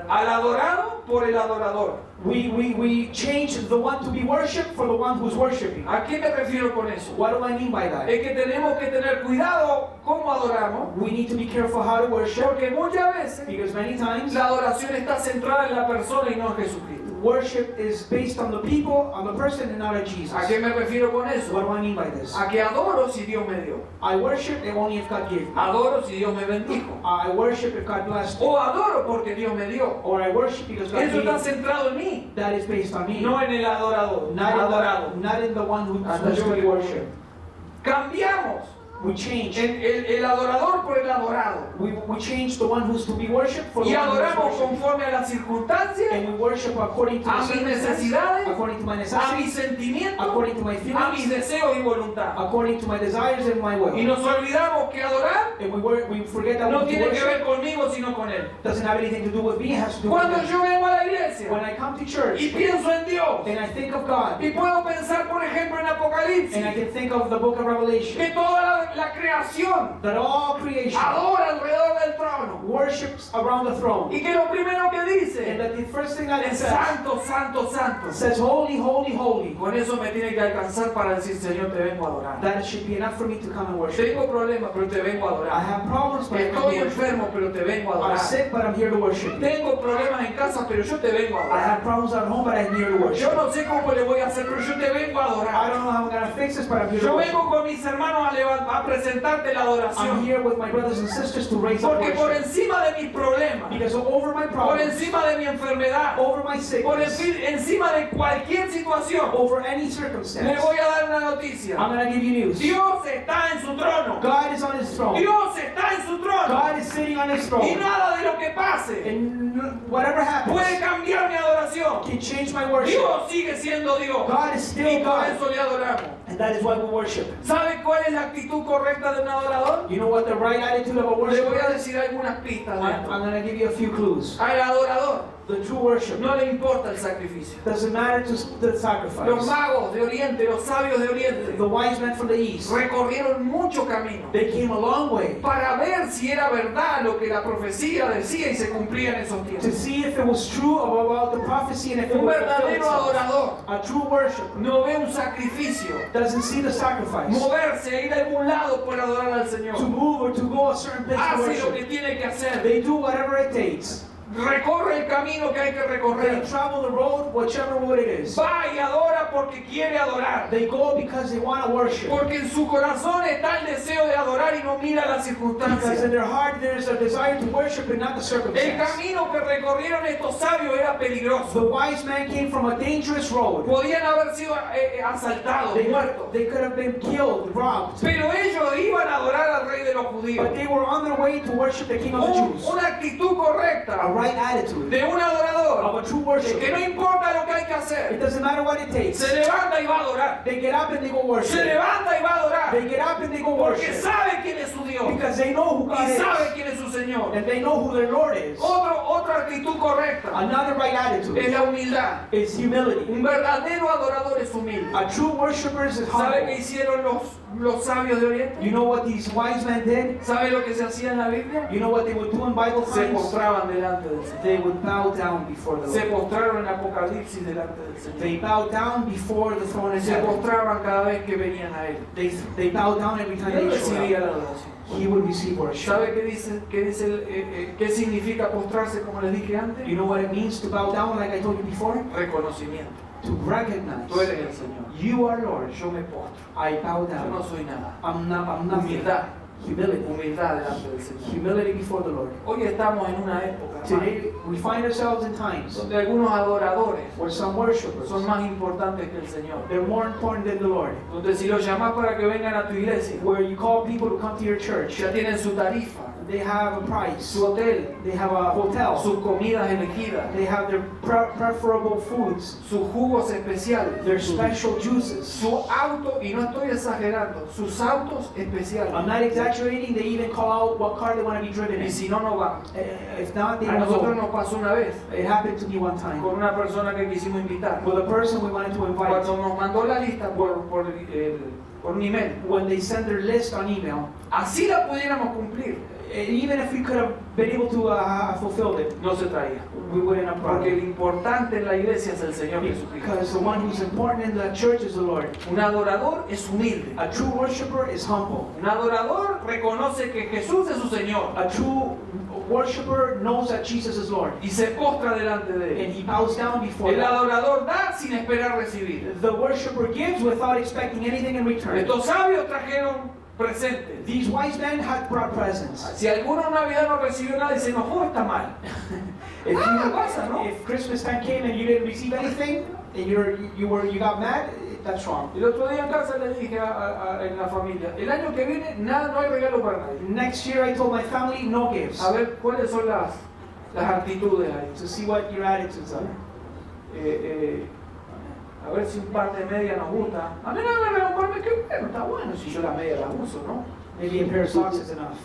Al adorado por el adorador. we change the one to be worshipped for the one who's worshiping. ¿A qué me refiero con eso? What do I mean by that? Es que tenemos que tener cuidado cómo adoramos, We need to be careful how to worship, porque muchas veces because many times la adoración está centrada en la persona y no en Jesucristo. worship is based on the people, on the person, and not on Jesus. ¿A qué me refiero con eso? What do I mean by this? A que adoro si Dios me dio. I worship if only if God gave me. Adoro si Dios me bendijo. I worship if God blessed me. O adoro porque Dios me dio. Or I worship because God Eso gave está me. centrado en mí, That is based on me. no en el adorador. Adorado. Not in the one who's Hasta supposed yo to me be worshipped. Cambiamos We change. el adorador por el adorado. We change the one who's to be worshipped for the Y one who's adoramos worshipped. conforme a las circunstancias, And we worship according to a the mis circumstances, necesidades, according to my a mis necessities, sentimientos, according to my a mis feelings, deseos y voluntad. according to my desires and my will. Y nos olvidamos que adorar And we forget that no we tiene que ver worship conmigo, sino con Él. doesn't have anything to do with me, it has to do with Cuando Him. yo vengo a la iglesia When I come to church y pienso en Dios, and I think of God, y puedo pensar, por ejemplo, en and I Apocalipsis, can think of the book of Revelation, que toda la creación that all creation adora alrededor del trono, worships around the throne, y que lo primero que and dice that the first thing that it es says santo, santo, santo. says, holy, holy, holy. Con eso me tiene que alcanzar para decir, Señor, te vengo a adorar. That should be enough for me to come and worship. Tengo problemas, pero te vengo a I adorar. have problems, but I come Estoy to worship. enfermo, pero te vengo a I'm adorar. sick, but I'm here to worship. Tengo problemas en casa, pero yo te vengo a I adorar. have problems at home, but I'm here to Yo worship. no sé cómo le voy a hacer, pero yo te vengo a I adorar. don't know how I'm going to fix this, but I'm here to Yo worship. vengo con mis hermanos a presentarte la I'm adoración. here with my brothers and sisters to raise up Porque por worship. encima de mis problemas, Because over my por problems, encima de mi enfermedad, over my por sickness, encima de cualquier situación, over any le circumstance, voy a dar una noticia. I'm going to give you news. Dios está en su trono. God is on His throne. Dios está en su trono. God is sitting on His Y throne. nada de lo que pase And whatever happens puede cambiar mi adoración. can change my worship. Dios sigue siendo Dios. God is Y still por God. eso le adoramos. And that is why we worship. ¿Sabe cuál es la actitud correcta de un adorador? You know what the right attitude of a Le voy worshiper a is? decir algunas pistas de I'm esto. going to give you a few clues. Al adorador The true worship no le importa el sacrificio. doesn't matter to the Los sacrifice. magos de Oriente, los sabios de Oriente, The wise men from the east, recorrieron mucho camino they came a long way para ver si era verdad lo que la profecía decía y se cumplía en esos to tiempos. see if it was true about the prophecy and if it Un would fulfill verdadero itself. adorador A true worshiper no ve un sacrificio doesn't see the sacrifice moverse, ir a algún lado por adorar al to Señor. move or to go a certain place to Hace lo que worship. tiene que hacer. They do whatever it takes. Recorre el camino que hay que They recorrer. travel the road, whichever road it is. Va y adora porque quiere adorar. They go because they want to worship. Porque en su corazón está el deseo de adorar y no mira las Because circunstancias. in their heart there is a desire to worship and not the El circumstance. camino que recorrieron estos sabios era peligroso. The wise man came from a dangerous road. Podían haber sido asaltados, muertos. They could have been killed, robbed. Pero ellos iban a adorar al rey de los judíos. But they were on their way to worship the King of the Jews. Una actitud correcta A right attitude de un adorador. of a true Que worshiper. no importa lo que hay que It hacer. doesn't matter what it takes. Se levanta y va a adorar. They get up and they go Se worship. levanta y va a adorar. They get up and they go Porque worship. sabe quién es su Dios. Because they know who God Y sabe is. quién es su Señor. And they know who their Lord is. Otra actitud correcta Another right es attitude la humildad. is humility. Un verdadero adorador es humilde. A true worshiper is ¿Sabe qué humble. hicieron los sabios de Oriente? You know what these wise men did? ¿Sabe lo que se hacía en la Biblia? You know what they would do in Bible Se times? postraban delante del Señor. They would bow down before the Se Lord. postraron en Apocalipsis delante del Señor. They bow down before the throne in Se heaven. postraban cada vez que venían a Él. They bow down every time Él they show recibía up. la adoración. He would receive worship. ¿Sabe qué significa postrarse, como les dije antes? You know what it means to bow down, like I told you before? Reconocimiento. To recognize Tú eres el Señor. you are Lord. Yo me postro. I bow Yo no down. soy nada. I'm nothing. Humildad. Humility. Humildad delante del Señor. Humility before the Lord. Hoy estamos en una época, hermano, Today we find ourselves in times donde algunos adoradores where some worshipers, son más importantes que el Señor. they're more important than the Lord. Donde si los llamas para que vengan a tu iglesia, Where you call people to come to your church, ya tienen su tarifa. They have a price. su hotel, They have a hotel. sus comidas elegidas, They have their preferable foods, sus jugos especiales, their special juices. su auto, y no estoy exagerando, sus autos especiales. I'm not exaggerating. They even call out what car they want to be driven Y in. si no, no van. If not, they A won't nosotros go. nos pasó una vez It happened to me one time con una persona que quisimos invitar. with a person we wanted to invite. Cuando nos mandó la lista por un email, When they send their list on email, así la pudiéramos cumplir, even if we could have been able to fulfill it, no se traía. we wouldn't have brought Porque it. el importante en la iglesia es el Señor Jesucristo. Because the one who's important in the church is the Lord. Un adorador es humilde. A true worshiper is humble. Un adorador reconoce que Jesús es su Señor A true worshiper knows that Jesus is Lord, y se postra delante de and Él. he bows down before El him. adorador da sin esperar recibir. The worshiper gives without expecting anything in return. Estos sabios trajeron presentes. These wise men had brought presents. Si alguno en Navidad no recibió nada y se enojó, está mal. If, pasa, ¿no? if Christmas time came and you didn't receive anything, and you got mad, that's wrong. El otro día en casa le dije en la familia, el año que viene nada, no hay regalo para nadie. Next year, I told my family, no gifts. A ver cuáles son las actitudes ahí. To see what your attitudes are. A ver si un par de medias nos gusta. A mí no me regaló un par de que bueno, está bueno si yo las medias las uso, ¿no? Maybe a pair of socks is enough.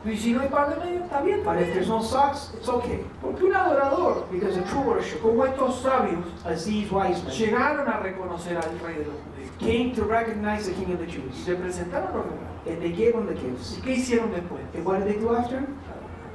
Y si no hay par de medias, está bien But if there's también. no socks, it's okay. Porque un adorador, Because a true worshiper, como estos sabios, as these wise men, llegaron a reconocer al rey de los judíos. came to recognize the King of the Y Jews. le presentaron los regalos. And they gave him the gifts. ¿Y qué hicieron después? And what did they do after?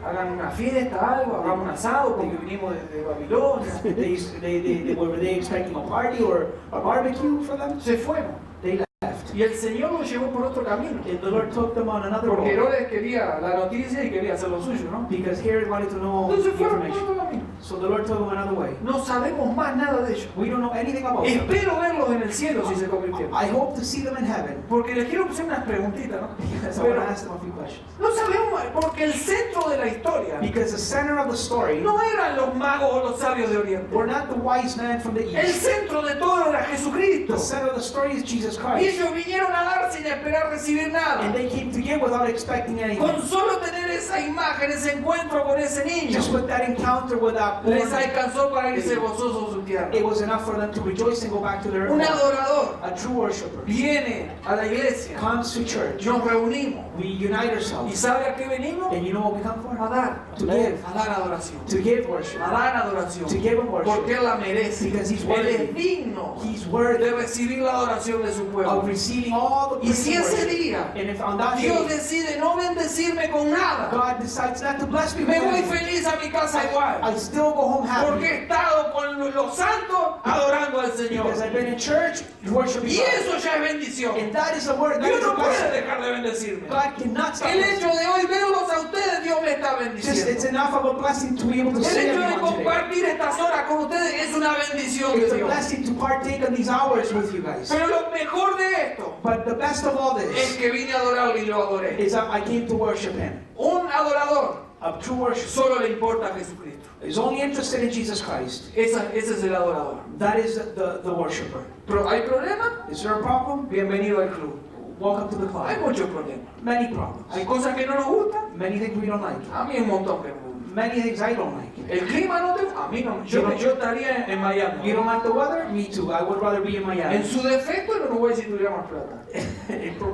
Hagan una fiesta, algo, hagamos un asado porque vinimos de Babilonia. Were they expecting a party or a barbecue for them? Se fueron. They left. Y el Señor los llevó por otro camino. And the Lord took them on another Porque road. Herodes quería la noticia y quería hacer lo suyo, ¿no? Because Herod wanted to know the Entonces fueron por information. otro camino. So the Lord took them another way. No sabemos más nada de ellos. We don't know anything about them. Espero verlos en el cielo si se convirtieron. I hope to see them in heaven. Porque les quiero hacer unas preguntitas, ¿no? Because I want Pero to ask them a few questions. no sabemos más, porque el centro de la historia Because the center of the story no eran los magos o los sabios de Oriente. were not the wise man from the El east. centro de todo era Jesucristo. The center of the story is Jesus Y Christ. ellos vinieron a dar sin esperar recibir And nada. they came to give without expecting anything. Con solo tener esa imagen, ese encuentro con ese niño, Just with that encounter with that les born, alcanzó para irse gozosos a su tierra. it was enough for them to rejoice and go back to their Un home. adorador A true worshiper viene a la iglesia, comes to church. nos reunimos. We unite ¿Y ourselves. sabe a qué venimos? And you know what we come A for? dar, To give. a dar adoración. To give worship. A dar adoración. To give him Porque worship. Él la merece. Because he's Él worthy. es digno He's worthy de recibir la adoración de su of pueblo. receiving all the Y praise si and ese worship. día And if on that Dios day decide no bendecirme con nada, God decides not to bless me, me with voy anything, feliz a mi casa igual. I still go home Porque happy. he estado con los santos adorando al Señor. Because I've been in church worshiping Y God. eso ya es bendición. And that is a word. That Dios is a no puede blessing. dejar de bendecirme. God cannot stop El us. hecho de hoy verlos a ustedes, Dios me está It's bendiciendo. enough of a blessing to be able to El see hecho de everyone today. compartir estas horas con ustedes es una bendición It's de a Dios. blessing to partake in these hours with you guys. Pero lo mejor de esto But the best of all es this que vine a adorarlo y lo adoré. is that I came to worship Him. Un adorador A true worship solo le importa a Jesucristo. is only interested in Jesus Christ. Ese es el adorador. That is the worshiper. Pero ¿hay problema? Is there a problem? Bienvenido al club. Welcome to the Hay club. muchos problemas. Many problems. Hay cosas que no nos gustan. Many things we don't like. A mí un montón que me gustan. Many things I don't like. El clima no te gusta. A mí no. Yo estaría en Miami. You don't like the weather? Me too. I would rather be in En Miami. su defecto en Uruguay si tuviera más plata.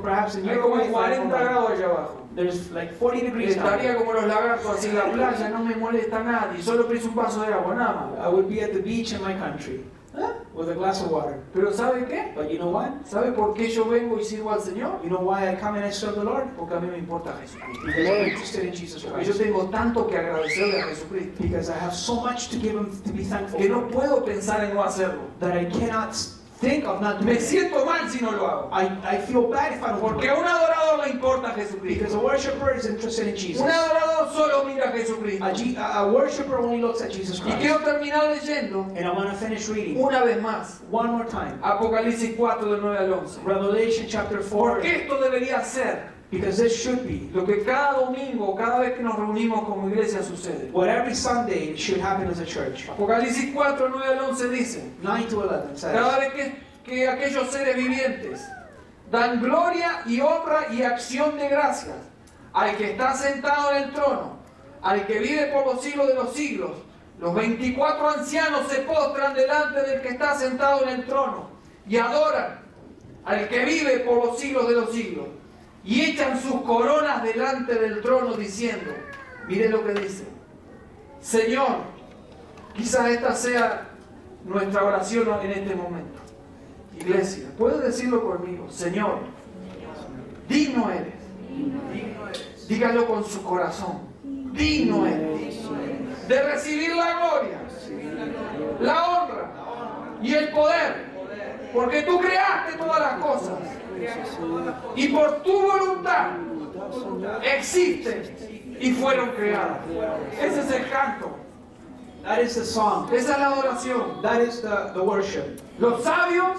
Perhaps in Hay your como life, 40 grados allá abajo. there's like 40 degrees now. Estaría como los lagartos así en la playa, no me molesta nadie, solo piso un vaso de agua, nada más. I would be at the beach in my country with a glass of water. Pero ¿sabe qué? But you know what? ¿Sabe por qué yo vengo y sirvo al Señor? You know why I come and I serve the Lord? Porque a mí me importa Jesucristo. Because I'm interested in Jesus Porque yo Christ. tengo tanto que agradecerle a Jesucristo Because I have so much to give Him to be thankful que no for puedo pensar en no hacerlo. that I cannot think of not Me doing it. siento mal si no lo hago. I feel bad if I don't do Porque it. a un adorador le importa Jesucristo. Because a worshiper is interested in Jesus. Un adorador solo mira a Jesucristo. A worshiper only looks at Jesus Y Christ. quiero terminar leyendo And I want to finish reading una vez más one more time. Apocalipsis 4 del 9 al 11. Revelation chapter 4. Porque esto debería ser Because this should be lo que cada domingo, cada vez que nos reunimos como iglesia sucede. what every Sunday should happen as a church. Apocalipsis 4, 9 al 11 dice: 9 to 11 cada says, vez que aquellos seres vivientes dan gloria y honra y acción de gracias al que está sentado en el trono, al que vive por los siglos de los siglos. Los 24 ancianos se postran delante del que está sentado en el trono y adoran al que vive por los siglos de los siglos. Y echan sus coronas delante del trono diciendo, miren lo que dice, Señor, quizás esta sea nuestra oración en este momento. Iglesia, ¿puedes decirlo conmigo? Señor, digno eres. Dígalo con su corazón. Digno eres de recibir la gloria, la honra y el poder, porque tú creaste todas las cosas y por tu voluntad existen y fueron creadas. Ese es el canto. That is the song. Esa es la adoración. That is the worship. Los sabios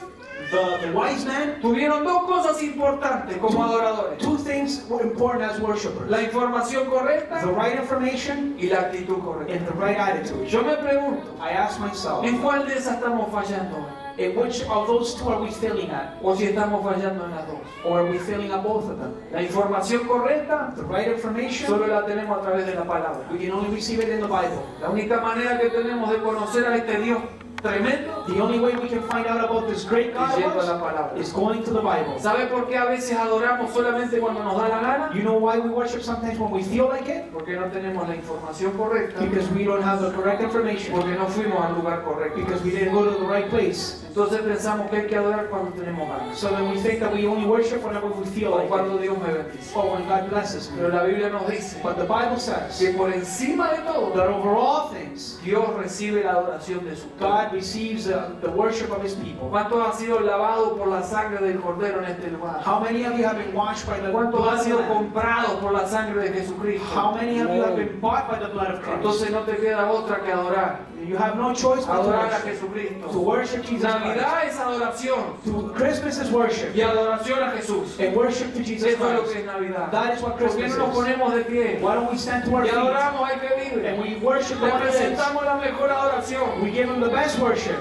The wise men, tuvieron dos cosas importantes como adoradores: two things were important as worshipers. la información correcta The right information y la actitud correcta. and the right attitude. Yo me pregunto, I ask myself, ¿en cuál de esas estamos fallando hoy? in which of those two are we failing at? ¿O si estamos fallando en las dos? Or are we failing at both of them? La información correcta The right information, solo la tenemos a través de la palabra. we can only receive it in the Bible. La única manera que tenemos de conocer a este Dios tremendo The only way we can find out about this great es God yendo a la palabra. is going to the Bible. ¿Sabe por qué a veces adoramos solamente cuando nos da la gana? You know why we worship sometimes when we feel like it? Porque no tenemos la información correcta, Because we don't have the correct information. porque no fuimos al lugar correcto. Because we didn't go to the right place. Entonces pensamos que hay que adorar cuando tenemos ganas, So then we think that we only worship whenever we feel o like cuando it. Dios me bendice. Or when God blesses me. Pero la Biblia nos dice But the Bible says que por encima de todo, that over all things, Dios recibe la adoración de su pueblo. God receives the worship of His people. ¿Cuántos han sido lavados por la sangre del Cordero en este lugar? How many of you have been washed by the blood ¿Cuántos han of the sido Lamb? comprados por la sangre de Jesucristo? How many of you have been bought by the blood of Christ? Entonces no te queda otra que adorar. You have no choice but to Adorar a worship. Jesucristo. To worship Jesus Christ. Navidad es adoración To Christmas is worship. y adoración a Jesús. And worship to Jesus Eso es lo que Christ. es Navidad. That is what ¿Por qué Christmas no nos is. ponemos de pie Why don't we stand to our y feet adoramos al que vive? and we worship the Le one who lives? presentamos la mejor adoración. We give Him the best worship.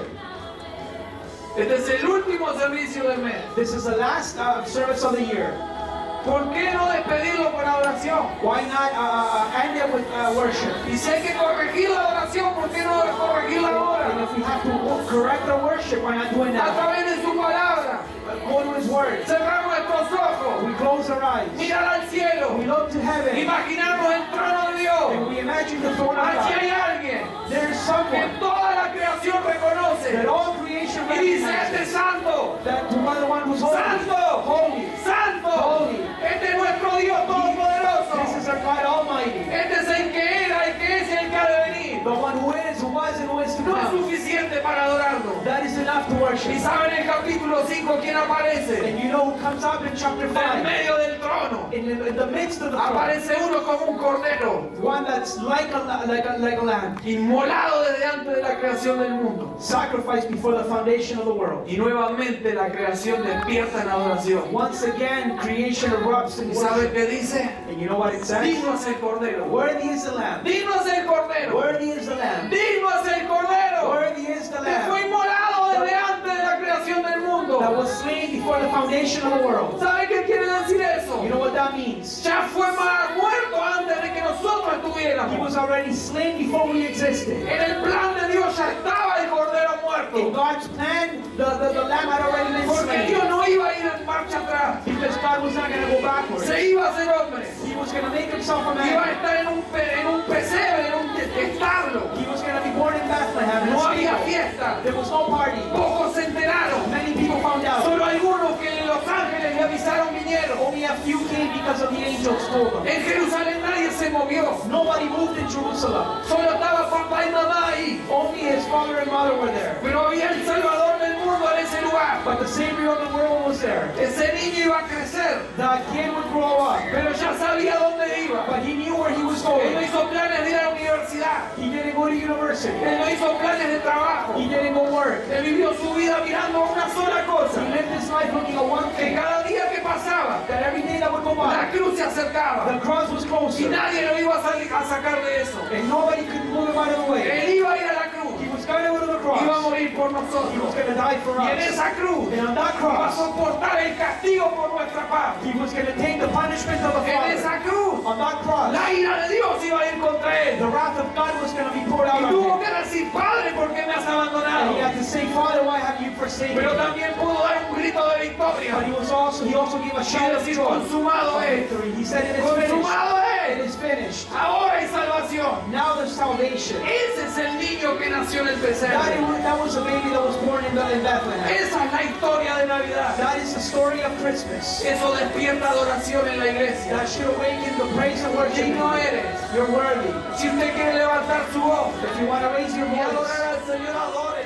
Este es el último servicio del mes. This is the last service of the year. ¿Por qué no despedirlo con adoración? Why not end it with worship? Y si hay que corregir la adoración, ¿por qué no corregirla And ahora? if we have to correct our worship, why not do it A now? través de su palabra. Go to His Word. Cerrar nuestros ojos. We close our eyes. Mirar al cielo. We look to heaven. Imaginarnos el trono de Dios. And we imagine the throne of Allí God. hay alguien There is que someone toda la creación reconoce. that all creation Y dice, este es recognizes. santo. That the one who's holy. Santo. Holy. Santo. Holy. Este es nuestro Dios todopoderoso. This is our God Almighty. Este es el que era, el que es y el que ha de venir. The one who is, who was, and who is to No es come. suficiente para adorarlo. That is enough to Y worship. saben en el capítulo 5 quién aparece. And you know who comes up in chapter En 5? medio del trono. In the midst of the throne. Aparece uno como un cordero, One that's like a lamb. inmolado desde antes de la creación del mundo. Sacrificed before the foundation of the world. Y nuevamente la creación despierta en adoración. Once again, creation erupts in ¿Y sabe worship. qué dice? And you know what it says? Digno es el cordero. Worthy is the lamb. Digno es el cordero. Worthy is the lamb. Digno es el cordero. Worthy is the Que fue lamb inmolado desde antes de la creación del that mundo. was slain before the foundation of the world. ¿Sabe qué quiere decir eso? You know what that means? Ya fue muerto antes de que nosotros He estuviéramos. was already slain before we existed. En el plan de Dios ya estaba el cordero In muerto. God's plan, the lamb had already been Porque slain. Dios no iba a ir en marcha atrás. Because God was not going to go backwards. Se iba a hacer hombre. He was going to make himself a Iba a man. estar en un pesebre, en un establo. He was going to be born in Bethlehem. in No a había stable. fiesta. There was no party. Pocos se enteraron. Many people found out. Solo algunos que en Los Ángeles le avisaron vinieron. Only a few came because of the angels told them. En Jerusalén nadie se movió. Nobody moved in Jerusalem. Solo estaba papá y mamá ahí. Only his father and mother were there. Pero había el Salvador del mundo en ese lugar. But the Savior of the world was there. Ese niño iba a crecer. The kid would grow up. Pero ya sabía dónde iba. But he knew where he was Él no going. hizo planes de ir a la universidad. He didn't go to university. Él no hizo planes de trabajo. He didn't go work. Él vivió su vida mirando una sola cosa. He lived his life looking at one Que thing. cada día que pasaba, That every day that would go la by, cruz se acercaba. the cross was Y closer. nadie lo iba a sacar de eso. And nobody could move him out of the way. Él iba a ir a la cruz. He was going to go to the Iba a cross. morir por He was nosotros. going to die for Y en us. esa cruz And on that iba a cross, soportar el castigo por nuestra paz. he was going to take the punishment of the En Father. esa cruz On that cross, la ira de Dios iba a ir contra él. the wrath of God was going to be poured out Y on tuvo him. que decir, Padre, ¿por qué me has And abandonado? he had to say, Father, why have you forsaken Pero me? también pudo dar un grito de But victoria he also gave a y shout of decir, joy. consumado Of es, victory. He said, it is finished. consumado It es. is finished. Ahora hay salvación. Now there's salvation. Ese es el niño que nació en el pesebre. That was a baby that was born in Bethlehem. Esa es la historia de Navidad. That is the story of Christmas. Eso despierta adoración en la iglesia. That should awaken the praise and worship. Digno eres. You're worthy. Si usted quiere levantar su voz If you want to raise your y adorar voice al Señor, adore.